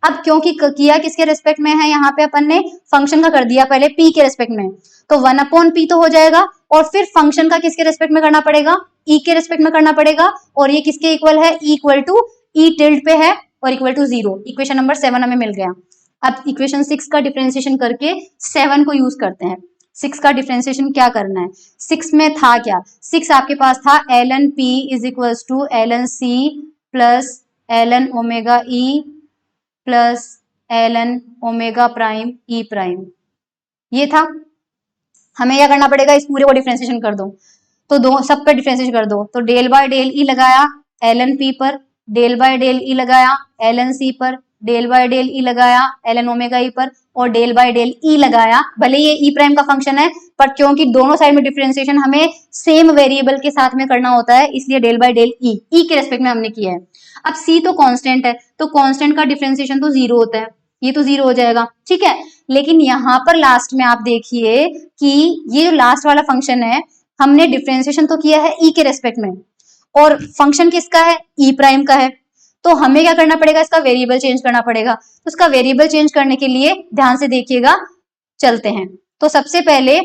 अब क्योंकि किया किसके रेस्पेक्ट में है, यहाँ पे अपन ने फंक्शन का कर दिया पहले p के रेस्पेक्ट में, तो 1/p तो हो जाएगा। और फिर फंक्शन का किसके रेस्पेक्ट में करना पड़ेगा, e के रेस्पेक्ट में करना पड़ेगा। और ये किसके इक्वल है, e equal to e tilde पे है और इक्वल टू 0। इक्वेशन नंबर 7 हमें मिल गया। अब इक्वेशन 6 का डिफरेंशिएशन करके 7 को यूज करते हैं। 6 का डिफरेंशिएशन क्या करना है, 6 में था क्या, 6 आपके पास था ln p is equal to ln c plus ln omega e plus ln omega prime e prime, ये था। हमें क्या करना पड़ेगा, इस पूरे को डिफरेंशिएशन कर दो, तो दो सब पे डिफरेंशिएशन कर दो। तो डेल बाय डेल ई लगाया ln p पर, डेल बाय डेल ई लगाया ln c पर, डेल बाय डेल ई लगाया ln ओमेगा ई पर, और डेल बाय डेल ई लगाया, भले ये ई प्राइम का फंक्शन है पर क्योंकि दोनों साइड में डिफरेंशिएशन हमें सेम वेरिएबल के साथ में करना होता है, इसलिए डेल बाय डेल ई के रेस्पेक्ट में हमने किया है। अब c तो कांस्टेंट है, तो कांस्टेंट का डिफरेंशिएशन तो 0 होता है, ये तो 0 हो जाएगा, ठीक है। लेकिन यहाँ पर लास्ट में आप देखिए कि ये जो लास्ट वाला फंक्शन है, हमने डिफरेंशिएशन तो किया है e के रेस्पेक्ट में, और फंक्शन किसका है, e प्राइम का है। तो हमें क्या करना पड़ेगा, इसका वेरिएबल चेंज करना पड़ेगा। तो इसका वेरिएबल चेंज करने के लिए ध्यान से देखिएगा, चलते हैं। तो सबसे पहले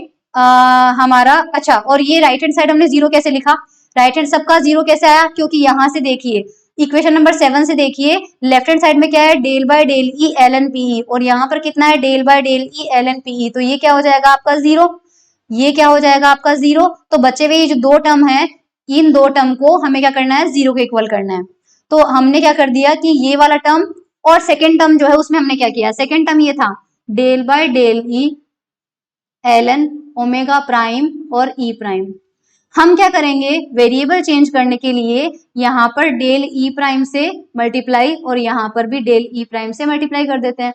हमारा, अच्छा, और ये राइट हैंड साइड हमने 0 कैसे लिखा, राइट हैंड सबका 0 कैसे आया, क्योंकि यहाँ से देखिए इक्वेशन नंबर 7 से देखिए लेफ्ट हैंड साइड में क्या है, del by del e ln pe, और यहाँ पर कितना है, del by del e ln pe, तो ये क्या हो जाएगा आपका 0, ये क्या हो जाएगा आपका 0। तो बचे हुए ये जो दो टर्म है, इन दो टर्म को हमें क्या करना है, 0 के इक्वल करना है। तो हमने क्या कर दिया कि ये वाला टर्म और सेकेंड टर्म जो है उसमें हमने क्या किया, सेकेंड टर्म ये था del by del e ln omega prime और ई प्राइम। हम क्या करेंगे, वेरिएबल चेंज करने के लिए यहाँ पर डेल ई प्राइम से मल्टीप्लाई और यहाँ पर भी डेल ई प्राइम से मल्टीप्लाई कर देते हैं।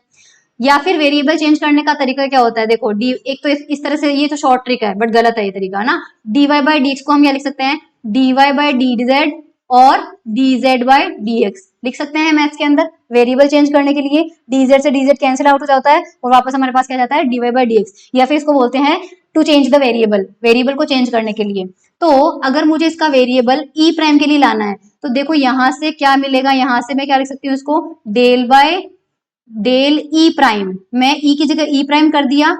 या फिर वेरिएबल चेंज करने का तरीका क्या होता है, देखो डी, एक तो इस तरह से, ये तो शॉर्ट ट्रिक है बट गलत है ये तरीका ना। dy बाय डी को हम क्या लिख सकते हैं, dy बाय डी जेड और dz बाय dx लिख सकते हैं मैथ्स के अंदर। वेरिएबल चेंज करने के लिए dz से dz कैंसिल आउट हो जाता है और वापस हमारे पास क्या जाता है, dy बाय dx, या फिर इसको बोलते हैं to change the variable, variable को चेंज करने के लिए। तो अगर मुझे इसका वेरिएबल ई प्राइम के लिए लाना है तो देखो यहाँ से क्या मिलेगा, यहाँ से मैं क्या लिख सकती हूँ इसको, del by del E prime, मैं ई की जगह ई प्राइम कर दिया,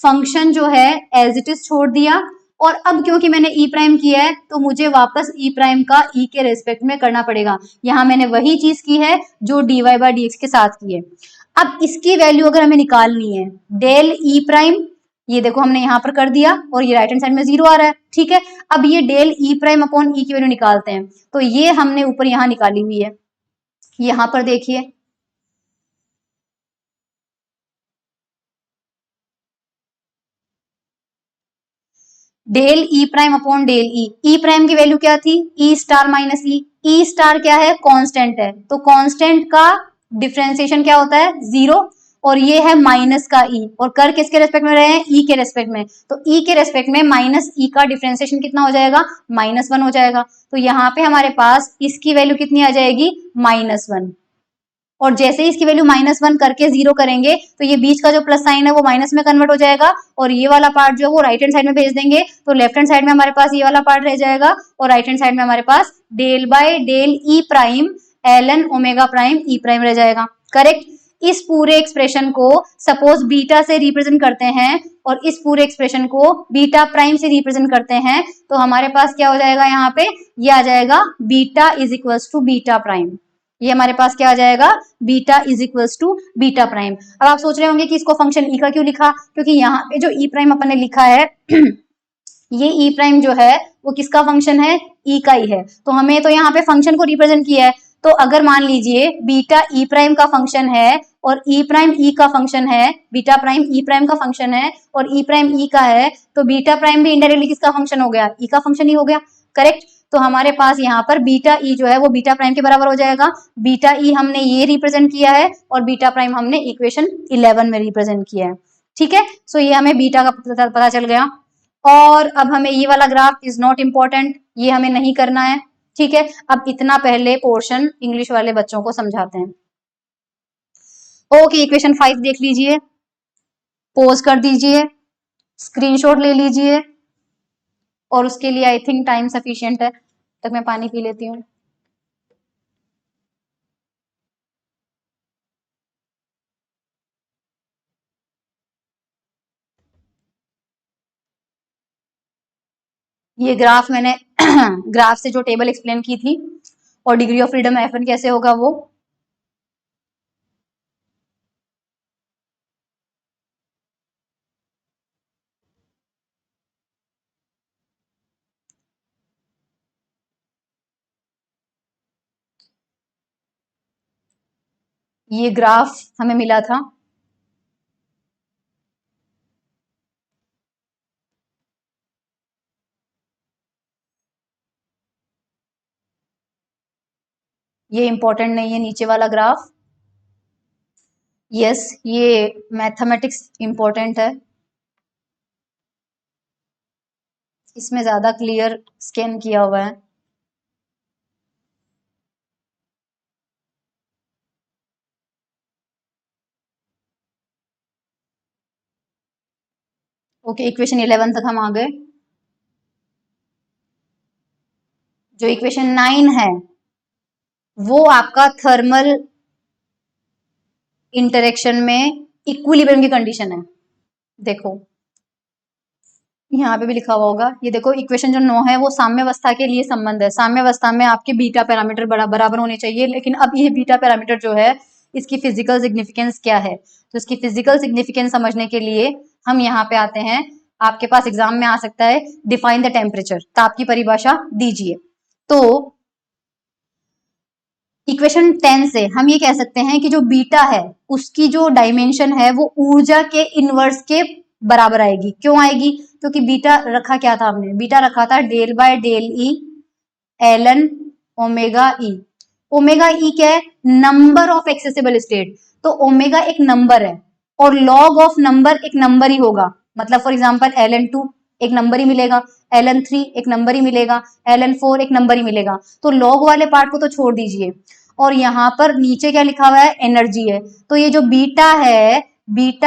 फंक्शन जो है एज इट इज छोड़ दिया, और अब क्योंकि मैंने ई प्राइम किया है तो मुझे वापस ई प्राइम का ई के रेस्पेक्ट में करना पड़ेगा। यहाँ मैंने वही चीज की है जो dy बाय dx के साथ की है। अब इसकी वैल्यू अगर हमें निकालनी है, डेल ई प्राइम, ये देखो हमने यहाँ पर कर दिया और ये राइट हैंड साइड में 0 आ रहा है, ठीक है। अब ये डेल ई प्राइम अपॉन ई की वैल्यू निकालते हैं, तो ये हमने ऊपर यहाँ निकाली हुई है। यहाँ पर देखिए डेल ई प्राइम अपॉन डेल ई प्राइम की वैल्यू क्या थी, e star minus e star क्या है, कांस्टेंट है, तो कांस्टेंट का डिफरेंशिएशन क्या होता है, 0, और ये है माइनस का ई, और कर किसके रेस्पेक्ट में रहे हैं, ई के रेस्पेक्ट में, तो ई के रेस्पेक्ट में माइनस ई का डिफरेंशिएशन कितना हो जाएगा, -1 हो जाएगा। तो यहाँ पे हमारे पास इसकी वैल्यू कितनी आ जाएगी, -1, और जैसे ही इसकी वैल्यू -1 करके 0 करेंगे तो ये बीच का जो प्लस साइन है वो माइनस में कन्वर्ट हो जाएगा, और ये वाला पार्ट जो है वो राइट हैंड साइड में भेज देंगे, तो लेफ्ट हैंड साइड में हमारे पास ये वाला पार्ट रह जाएगा, और राइट हैंड साइड में हमारे पास del by del E prime ln omega prime E prime रह जाएगा, करेक्ट। इस पूरे एक्सप्रेशन को सपोज बीटा से रिप्रेजेंट करते हैं और इस पूरे एक्सप्रेशन को बीटा प्राइम से रिप्रेजेंट करते हैं, तो हमारे पास क्या हो जाएगा, यहाँ पे ये आ जाएगा beta is equals to beta prime, ये हमारे पास क्या आ जाएगा, beta is equals to beta prime. अब आप सोच रहे होंगे कि इसको फंक्शन ई का क्यों लिखा, क्योंकि यहाँ पे जो ई प्राइम अपन ने लिखा है ये ई प्राइम जो है वो किसका फंक्शन है, ई का ही है। तो हमें तो यहाँ पे फंक्शन को रिप्रेजेंट किया है। तो अगर मान लीजिए बीटा ई प्राइम का फंक्शन है और ई प्राइम ई का फंक्शन है, बीटा प्राइम ई प्राइम का फंक्शन है और ई प्राइम ई का है, तो बीटा प्राइम भी इनडायरेक्टली किसका फंक्शन हो गया, ई का फंक्शन ही हो गया, करेक्ट। तो हमारे पास यहाँ पर बीटा ई जो है वो बीटा प्राइम के बराबर हो जाएगा। बीटा ई हमने ये रिप्रेजेंट किया है और बीटा प्राइम हमने इक्वेशन 11 में रिप्रेजेंट किया है, ठीक है। सो ये हमें बीटा का पता चल गया। और अब हमें ये वाला ग्राफ इज नॉट इम्पोर्टेंट, ये हमें नहीं करना है, ठीक है। अब इतना पहले पोर्शन इंग्लिश वाले बच्चों को समझाते हैं। ओके, इक्वेशन 5 देख लीजिए, पोज कर दीजिए, स्क्रीनशॉट ले लीजिए, और उसके लिए आई थिंक टाइम सफिशिएंट है, तब मैं पानी पी लेती हूँ। ये ग्राफ मैंने ग्राफ से जो टेबल एक्सप्लेन की थी और डिग्री ऑफ फ्रीडम F1 कैसे होगा वो, ये ग्राफ हमें मिला था। ये इंपॉर्टेंट नहीं है नीचे वाला ग्राफ, यस ये मैथमेटिक्स इंपॉर्टेंट है, इसमें ज्यादा क्लियर स्कैन किया हुआ है। ओके, इक्वेशन 11 तक हम आ गए। जो इक्वेशन 9 है वो आपका थर्मल इंटरेक्शन में इक्विलिब्रियम की कंडीशन है। देखो यहाँ पे भी लिखा हुआ होगा, ये देखो इक्वेशन जो 9 है वो साम्यावस्था के लिए संबंध है। साम्यावस्था में आपके बीटा पैरामीटर बराबर होने चाहिए, लेकिन अब ये बीटा पैरामीटर जो है इसकी फिजिकल सिग्निफिकेंस क्या है, तो इसकी फिजिकल सिग्निफिकेंस समझने के लिए हम यहाँ पे आते हैं। आपके पास एग्जाम में आ सकता है डिफाइन द टेम्परेचर, ताप की परिभाषा दीजिए। तो इक्वेशन 10 से हम ये कह सकते हैं कि जो बीटा है उसकी जो डायमेंशन है वो ऊर्जा के इनवर्स के बराबर आएगी। क्यों आएगी, क्योंकि बीटा रखा क्या था हमने, बीटा रखा था del by del E Elon omega E. Omega E क्या है, नंबर ऑफ एक्सेसिबल स्टेट। तो ओमेगा एक नंबर है और लॉग ऑफ नंबर एक नंबर ही होगा। मतलब फॉर एग्जांपल Ln2 एक नंबर ही मिलेगा, Ln3 एक नंबर ही मिलेगा, Ln4 एक नंबर ही मिलेगा। तो लॉग वाले पार्ट को तो छोड़ दीजिए, और यहाँ पर नीचे क्या लिखा हुआ है, एनर्जी है। तो ये जो बीटा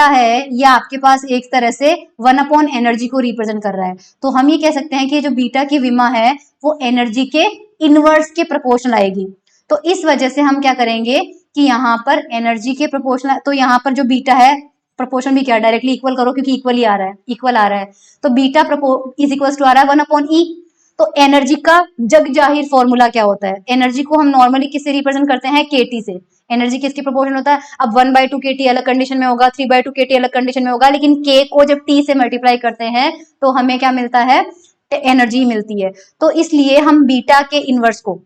है ये आपके पास एक तरह से 1 एनर्जी को रिप्रेजेंट कर रहा है। तो हम ये कह सकते हैं कि जो बीटा की विमा है वो एनर्जी के इनवर्स के प्रोपोर्शनल आएगी। तो इस वजह से हम क्या करेंगे कि यहाँ पर एनर्जी के प्रोपोर्शनल, तो यहाँ पर जो बीटा है प्रोपोर्शन भी क्या डायरेक्टली इक्वल करो, क्योंकि इक्वल ही आ रहा है, इक्वल आ रहा है। तो बीटा इज इक्वल टू आ रहा है 1/E। तो एनर्जी का जग जाहिर फॉर्मूला क्या होता है, एनर्जी को हम नॉर्मली किससे रिप्रेजेंट करते हैं, केटी से। एनर्जी किसके प्रोपोर्शन होता है, अब 1/2 केटी अलग कंडीशन में होगा, 3/2 केटी अलग कंडीशन में होगा, लेकिन के को जब टी से मल्टीप्लाई करते हैं तो हमें क्या मिलता है, एनर्जी मिलती है। तो इसलिए हम बीटा के इनवर्स को,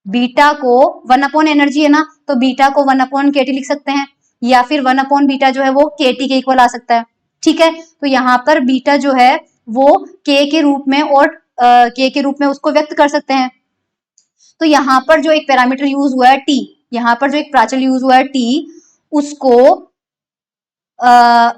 बीटा को 1 एनर्जी है ना, तो बीटा को 1 केटी लिख सकते हैं, या फिर 1 बीटा जो है वो केटी के इक्वल आ सकता है, ठीक है। तो यहाँ पर बीटा जो है वो के के रूप में और के के रूप में उसको व्यक्त कर सकते हैं। तो यहाँ पर जो एक पैरामीटर यूज हुआ है टी, यहाँ पर जो एक प्राचल यूज हुआ है टी, उसको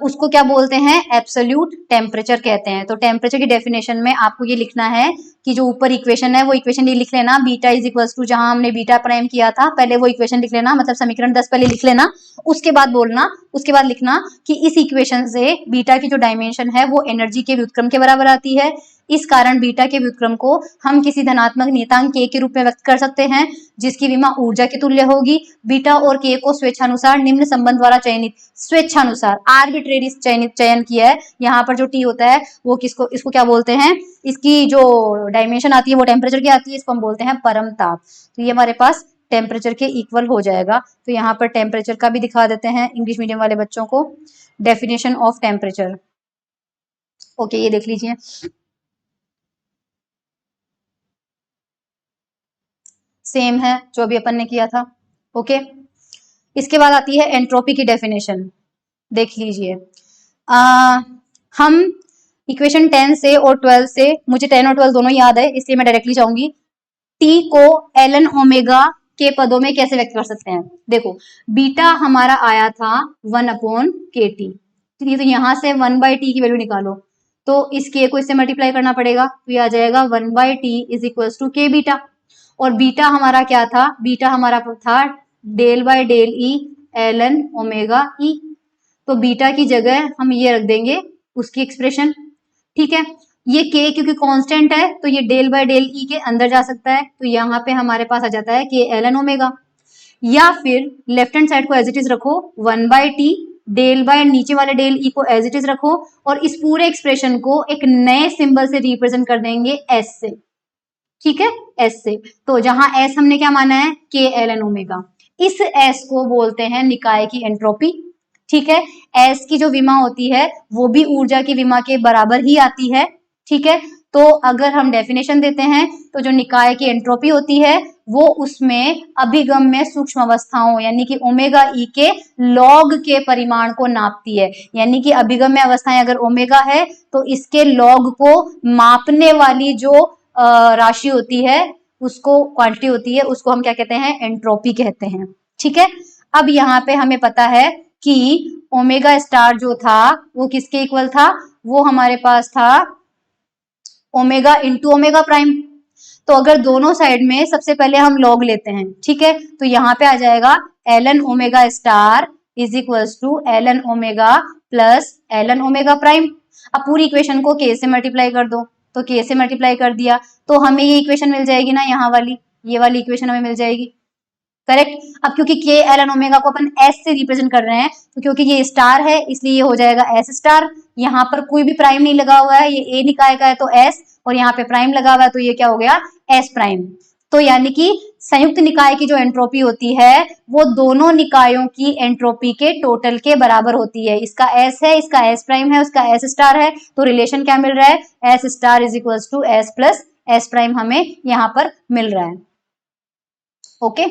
उसको क्या बोलते हैं, एब्सोल्यूट टेम्परेचर कहते हैं। तो टेम्परेचर की डेफिनेशन में आपको ये लिखना है कि जो ऊपर इक्वेशन है वो इक्वेशन ये लिख लेना, बीटा इज इक्वल्स टू, जहां हमने बीटा प्राइम किया था पहले वो इक्वेशन लिख लेना, मतलब समीकरण 10 पहले लिख लेना, उसके बाद बोलना, उसके बाद लिखना कि इस इक्वेशन से बीटा की जो डायमेंशन है वो एनर्जी के व्युत्क्रम के बराबर आती है। इस कारण बीटा के व्युत्क्रम को हम किसी धनात्मक नियतांक के के रूप में व्यक्त कर सकते हैं, जिसकी विमा ऊर्जा के तुल्य होगी। बीटा और के को स्वेच्छानुसार निम्न संबंध द्वारा चयनित, स्वेच्छानुसार आर्बिट्रेरी चयन किया है। यहाँ पर जो टी होता है वो किसको, इसको क्या बोलते हैं, इसकी जो डायमेंशन आती है वो टेम्परेचर की आती है, इसको हम बोलते हैं परम ताप। तो ये हमारे पास टेम्परेचर के इक्वल हो जाएगा। तो यहाँ पर टेम्परेचर का भी दिखा देते हैं इंग्लिश मीडियम वाले बच्चों को, डेफिनेशन ऑफ टेम्परेचर। ओके, ये देख लीजिए, सेम है जो अभी अपन ने किया था। ओके, इसके बाद आती है एंट्रोपी की डेफिनेशन, देख लीजिए। हम इक्वेशन 10 से और 12 से, मुझे 10 और 12 दोनों याद है इसलिए मैं डायरेक्टली जाऊंगी। टी को एलन ओमेगा के पदों में कैसे व्यक्त कर सकते हैं? देखो, बीटा हमारा आया था 1/kt, तो यहां से 1/t की वैल्यू निकालो, तो इस k को इससे मल्टीप्लाई करना पड़ेगा, तो ये आ जाएगा 1/t is equal to k beta. और बीटा हमारा क्या था? बीटा हमारा था del by del E Elon omega E, तो बीटा की जगह हम ये रख देंगे उसकी एक्सप्रेशन, ठीक है। ये k क्योंकि कांस्टेंट है तो ये डेल बाय डेल ई के अंदर जा सकता है, तो यहाँ पे हमारे पास आ जाता है k एलन ओमेगा। या फिर लेफ्ट हैंड साइड को एज इट इज रखो, 1/t डेल बाय नीचे वाले डेल ई को एज इट इज रखो, और इस पूरे एक्सप्रेशन को एक नए सिंबल से रिप्रेजेंट कर देंगे s से, ठीक है, s से। तो जहां s हमने क्या माना है? k Elon omega. इस s को बोलते हैं निकाय की एंट्रोपी, ठीक है। s की जो विमा होती है वो भी ऊर्जा की विमा के बराबर ही आती है, ठीक है। तो अगर हम डेफिनेशन देते हैं तो जो निकाय की एंट्रोपी होती है वो उसमें अभिगम में सूक्ष्म अवस्थाओं यानी कि ओमेगा ई के लॉग के परिमाण को नापती है। यानी कि अभिगम में अवस्थाएं अगर ओमेगा है तो इसके लॉग को मापने वाली जो राशि होती है, उसको क्वांटिटी होती है, उसको हम क्या कहते हैं? एंट्रोपी कहते हैं, ठीक है। अब यहाँ पे हमें पता है कि ओमेगा स्टार जो था वो किसके इक्वल था? वो हमारे पास था ओमेगा इंटू ओमेगा प्राइम। तो अगर दोनों साइड में सबसे पहले हम लॉग लेते हैं, ठीक है, तो यहाँ पे आ जाएगा l n omega star is equals to l n omega plus Elon omega prime. अब पूरी इक्वेशन को k से मल्टीप्लाई कर दो, तो k से मल्टीप्लाई कर दिया तो हमें ये इक्वेशन मिल जाएगी ना, यहाँ वाली, ये वाली इक्वेशन हमें मिल जाएगी, करेक्ट। अब क्योंकि k एलन ओमेगा को अपन s से रिप्रेजेंट कर रहे हैं, तो क्योंकि ये स्टार है इसलिए ये हो जाएगा s स्टार। यहाँ पर कोई भी प्राइम नहीं लगा हुआ है, ये a निकाय का है तो s, और यहाँ पे प्राइम लगा हुआ है तो ये क्या हो गया? s prime. तो यानी कि संयुक्त निकाय की जो एंट्रोपी होती है वो दोनों निकायों की एंट्रोपी के टोटल के बराबर होती है। इसका s है, इसका s प्राइम है, उसका s स्टार है, तो रिलेशन क्या मिल रहा है? s star is equal to s plus s prime हमें यहाँ पर मिल रहा है, ओके।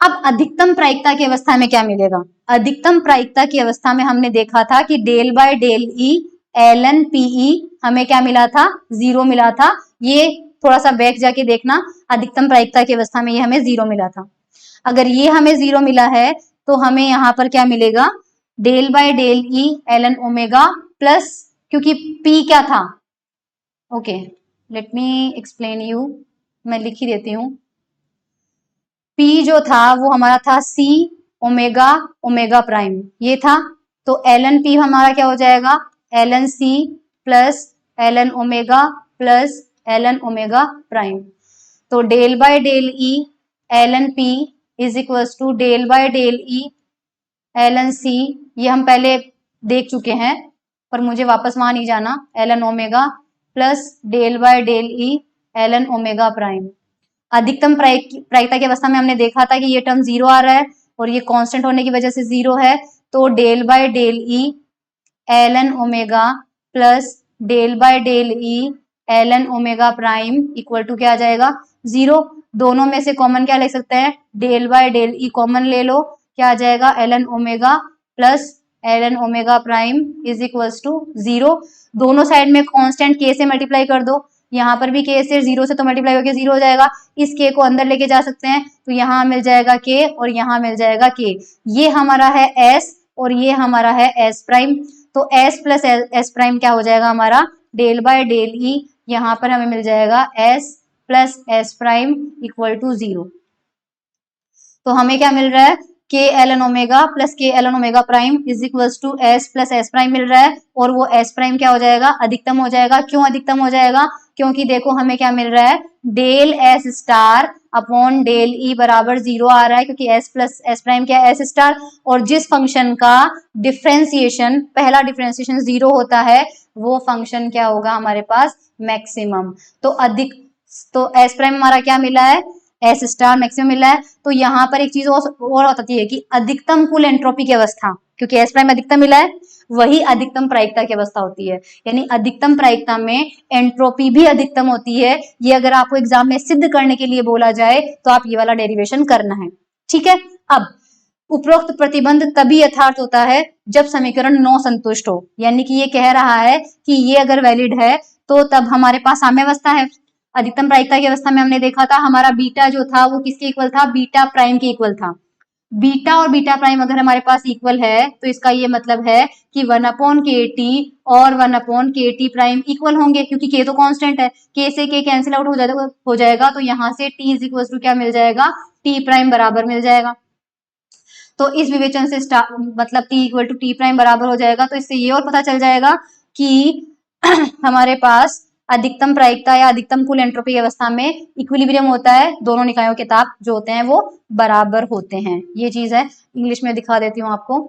अब अधिकतम प्रायिकता की अवस्था में क्या मिलेगा? अधिकतम प्रायिकता की अवस्था में हमने देखा था कि del by del E l n p e हमें क्या मिला था? 0 मिला था। ये थोड़ा सा बैक जाके देखना, अधिकतम प्रायिकता की अवस्था में ये हमें 0 मिला था। अगर ये हमें 0 मिला है तो हमें यहाँ पर क्या मिलेगा? Del by del E Elon omega plus, क्योंकि पी क्या था? Okay, let me explain you, मैं लिख ही देती हूँ। P जो था वो हमारा था C ओमेगा ओमेगा प्राइम, ये था। तो एलन P हमारा क्या हो जाएगा? Ln C plus Elon omega plus Elon omega prime. तो del by del E ln P is equal to del by del E ln C, ये हम पहले देख चुके हैं पर मुझे वापस वहां नहीं जाना, l n omega plus del by del E Elon omega prime. अधिकतम प्रायिकता की अवस्था में हमने देखा था कि ये टर्म 0 आ रहा है और ये कांस्टेंट होने की वजह से 0 है, तो del by del E Elon omega plus del by del E Elon omega prime equal to क्या आ जाएगा? 0। दोनों में से कॉमन क्या ले सकते हैं? Del by del e common ले लो, क्या आ जाएगा? L n omega plus Elon omega prime is equal to 0। दोनों साइड में कांस्टेंट k से मल्टीप्लाई कर दो, यहाँ पर भी k से 0 से तो मल्टीप्लाई होकर 0 हो जाएगा, इस k को अंदर लेके जा सकते हैं तो यहाँ मिल जाएगा k और यहाँ मिल जाएगा k। ये हमारा है s और ये हमारा है s प्राइम, तो s प्लस s प्राइम क्या हो जाएगा हमारा? डेल बाय डेल ई, यहाँ पर हमें मिल जाएगा s plus s prime equal to 0। तो हमें क्या मिल रहा है? k Elon omega plus k Elon omega prime is equal to s plus s prime मिल रहा है, और वो s प्राइम क्या हो जाएगा? अधिकतम हो जाएगा। क्यों अधिकतम हो जाएगा? क्योंकि देखो हमें क्या मिल रहा है? Del s star upon del e बराबर 0 आ रहा है, क्योंकि s प्लस s प्राइम क्या है? s star. और जिस फंक्शन का डिफ्रेंसिएशन, पहला डिफ्रेंसिएशन 0 होता है, वो फंक्शन क्या होगा हमारे पास? मैक्सिमम। तो s प्राइम हमारा क्या मिला है? एस स्टार मैक्सिमम मिला है। तो यहाँ पर एक चीज और होती है कि अधिकतम कुल एंट्रोपी की अवस्था, क्योंकि एस प्राइम अधिकतम मिला है, वही अधिकतम प्रायिकता की अवस्था होती है। यानी अधिकतम प्रायिकता में एंट्रोपी भी अधिकतम होती है। ये अगर आपको एग्जाम में सिद्ध करने के लिए बोला जाए तो आप ये वाला डेरिवेशन करना है। ठीक है, अब उपरोक्त प्रतिबंध तभी यथार्थ होता है जब समीकरण 9 संतुष्ट हो। यानी कि ये कह रहा है कि ये अगर वैलिड है तो तब हमारे पास साम्यावस्था है। अधिकतम प्रायिकता की अवस्था में हमने देखा था हमारा बीटा जो था वो किसके इक्वल था, बीटा प्राइम के इक्वल था। बीटा और बीटा प्राइम अगर हमारे पास इक्वल है तो इसका ये मतलब है कि 1/kt और 1/kt प्राइम इक्वल होंगे, क्योंकि k तो कांस्टेंट है, k से k कैंसिल आउट हो जाएगा तो यहाँ से t इज इक्वल टू क्या मिल जाएगा, t प्राइम बराबर मिल जाएगा। तो इस विवेचन से मतलब t equal to t prime बराबर हो जाएगा। तो इससे ये और पता चल जाएगा कि हमारे पास अधिकतम प्रायिकता या अधिकतम कुल एंट्रोपी अवस्था में इक्विलिब्रियम होता है, दोनों निकायों के ताप जो होते हैं वो बराबर होते हैं। ये चीज है, इंग्लिश में दिखा देती हूँ आपको।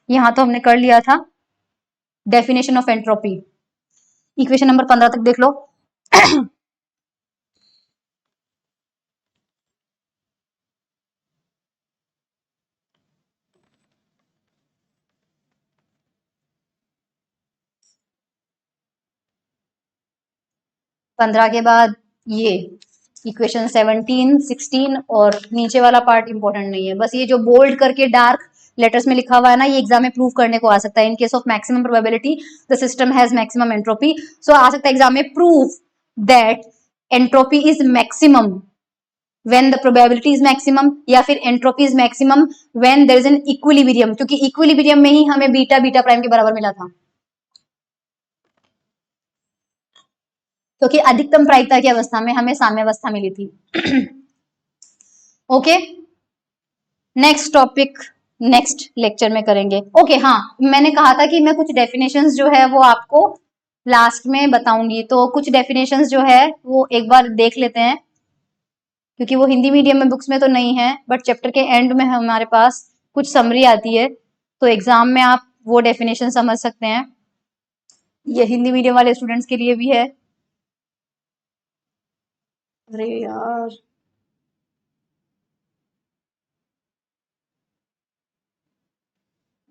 यहाँ तो हमने कर लिया था definition of entropy. Equation number 15 तक देख लो। 15 के बाद ये इक्वेशन 17, 16 और नीचे वाला पार्ट इंपॉर्टेंट नहीं है, बस ये जो बोल्ड करके डार्क लेटर्स में लिखा हुआ है ना, ये एग्जाम में प्रूव करने को आ सकता है। In case of maximum probability the system has maximum entropy. So आ सकता है एग्जाम में, prove that entropy is maximum when the probability is maximum, या फिर entropy is maximum when there is an equilibrium, क्योंकि इक्विलिब्रियम में ही हमें बीटा बीटा प्राइम के बराबर मिला था, क्योंकि अधिकतम प्रायिकता की अवस्था में हमें साम्यावस्था मिली थी। Okay, next topic next lecture में करेंगे। ओके हाँ, मैंने कहा था कि मैं कुछ डेफिनेशंस जो है वो आपको लास्ट में बताऊंगी, तो कुछ डेफिनेशंस जो है वो एक बार देख लेते हैं, क्योंकि वो हिंदी मीडियम में बुक्स में तो नहीं है, बट चैप्टर के एंड में हमारे पास कुछ समरी आती है, तो एग्जाम में आप वो डेफिनेशन समझ सकते हैं। ये हिंदी मीडियम वाले स्टूडेंट्स के लिए भी है। अरे यार,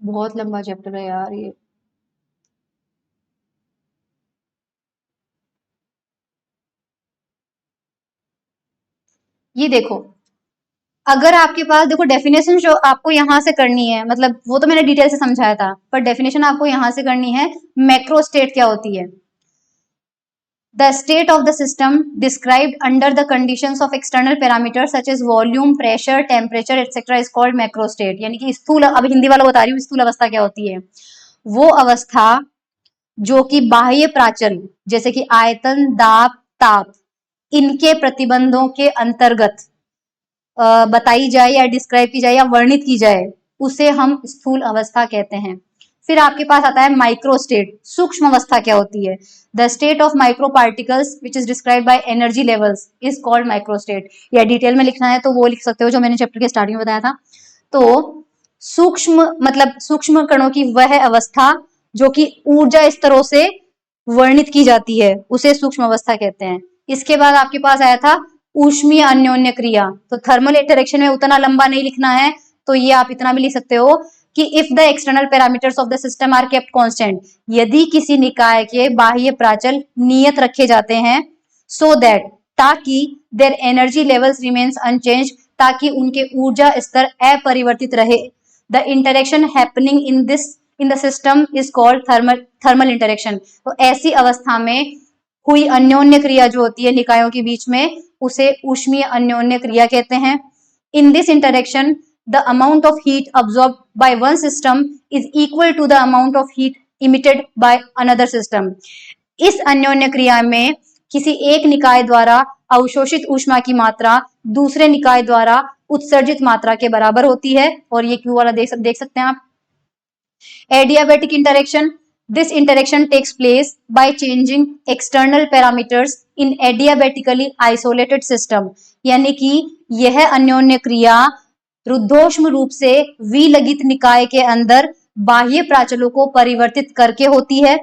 बहुत लंबा चैप्टर है यार ये। ये देखो, अगर आपके पास देखो डेफिनेशन जो आपको यहां से करनी है, मतलब वो तो मैंने डिटेल से समझाया था, पर डेफिनेशन आपको यहां से करनी है। मैक्रो स्टेट क्या होती है? The state of the system described under the conditions of external parameters such as volume, pressure, temperature, etc. is called macro state। यानी कि स्थूल, अब हिंदी वाला बता रही हूँ, स्थूल अवस्था क्या होती है? वो अवस्था जो कि बाह्य प्राचल जैसे कि आयतन, दाब, ताप, इनके प्रतिबंधों के अंतर्गत बताई जाए या डिस्क्राइब की जाए या वर्णित की जाए, उसे हम स्थूल अवस्था कहते हैं। फिर आपके पास आता है माइक्रो स्टेट, सूक्ष्म अवस्था क्या होती है? The state of micro particles which is describe by energy levels is called micro state. या डिटेल में लिखना है तो वो लिख सकते हो जो मैंने चैप्टर के स्टार्टिंग में बताया था। तो सूक्ष्म मतलब सूक्ष्म कणों की वह अवस्था जो कि ऊर्जा स्तरों से वर्णित की जाती है, उसे सूक्ष्म अवस्था कहते हैं। इसके बाद आपके पास आया था ऊष्मीय अन्योन्य क्रिया। तो थर्मल इंटरेक्शन में उतना लंबा नहीं लिखना है, तो ये आप इतना भी लिख सकते हो कि if the external parameters of the system are kept constant, यदि किसी निकाय के बाह्य प्राचल नियत रखे जाते हैं, सो दैट, ताकि their energy levels remains unchange, ताकि उनके ऊर्जा स्तर अपरिवर्तित रहे। The interaction happening in the system is called thermal interaction. तो ऐसी अवस्था में हुई अन्योन्य क्रिया जो होती है निकायों के बीच में, उसे ऊष्मीय अन्योन्य क्रिया कहते हैं। In this interaction the amount of heat absorbed by one system is equal to the amount of heat emitted by another system। इस अन्योन्य क्रिया में किसी एक निकाय द्वारा अवशोषित ऊष्मा की मात्रा दूसरे निकाय द्वारा उत्सर्जित मात्रा के बराबर होती है। और ये क्यू वाला देख सकते हैं आप। Adiabatic interaction, this interaction takes place by changing external parameters in adiabatically isolated system। यानी कि यह अन्योन्य क्रिया रुद्धोष्म रूप से विलगित निकाय के अंदर बाह्य प्राचलों को परिवर्तित करके होती है।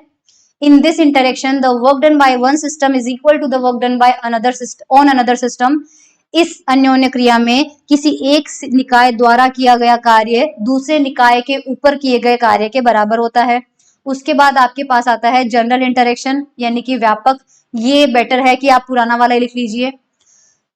In this interaction, the work done by one system is equal to the work done by another system on another system। इस अन्योन्य क्रिया में किसी एक निकाय द्वारा किया गया कार्य दूसरे निकाय के ऊपर किए गए कार्य के बराबर होता है। उसके बाद आपके पास आता है जनरल इंटरेक्शन यानी कि व्यापक। ये बेटर है कि आप पुराना वाला लिख लीजिए।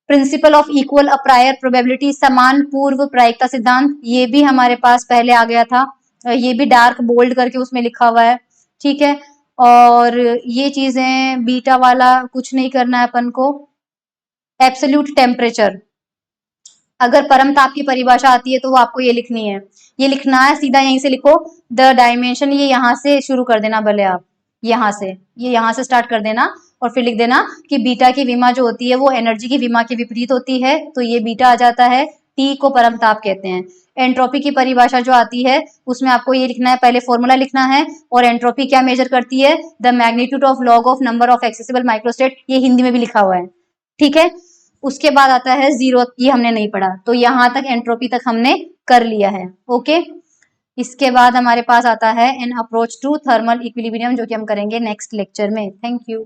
प्रिंसिपल ऑफ इक्वल अप्रायर प्रोबेबिलिटी, समान पूर्व प्रायिकता सिद्धांत, ये भी हमारे पास पहले आ गया था, ये भी डार्क बोल्ड करके उसमें लिखा हुआ है, ठीक है। और ये चीजें बीटा वाला कुछ नहीं करना है अपन को। एब्सोल्यूट टेम्परेचर, अगर परम ताप की परिभाषा आती है तो वो आपको ये लिखनी है, ये लिखना है सीधा यहीं से लिखो द डायमेंशन, ये यहाँ से शुरू कर देना भले आप, यहाँ से ये यहाँ से स्टार्ट कर देना और फिर लिख देना कि बीटा की विमा जो होती है वो एनर्जी की विमा के विपरीत होती है, तो ये बीटा आ जाता है। टी को परम ताप कहते हैं। एंट्रोपी की परिभाषा जो आती है उसमें आपको ये लिखना है, पहले फॉर्मूला लिखना है। और एंट्रोपी क्या मेजर करती है? The magnitude of log of number of accessible microstate, ये हिंदी में भी लिखा हुआ है, ठीक है। उसके बाद आता है जीरो, ये हमने नहीं पढ़ा, तो यहाँ तक एंट्रोपी तक हमने कर लिया है, ओके। इसके बाद हमारे पास आता है an approach to thermal equilibrium, जो कि हम करेंगे नेक्स्ट लेक्चर में। Thank you.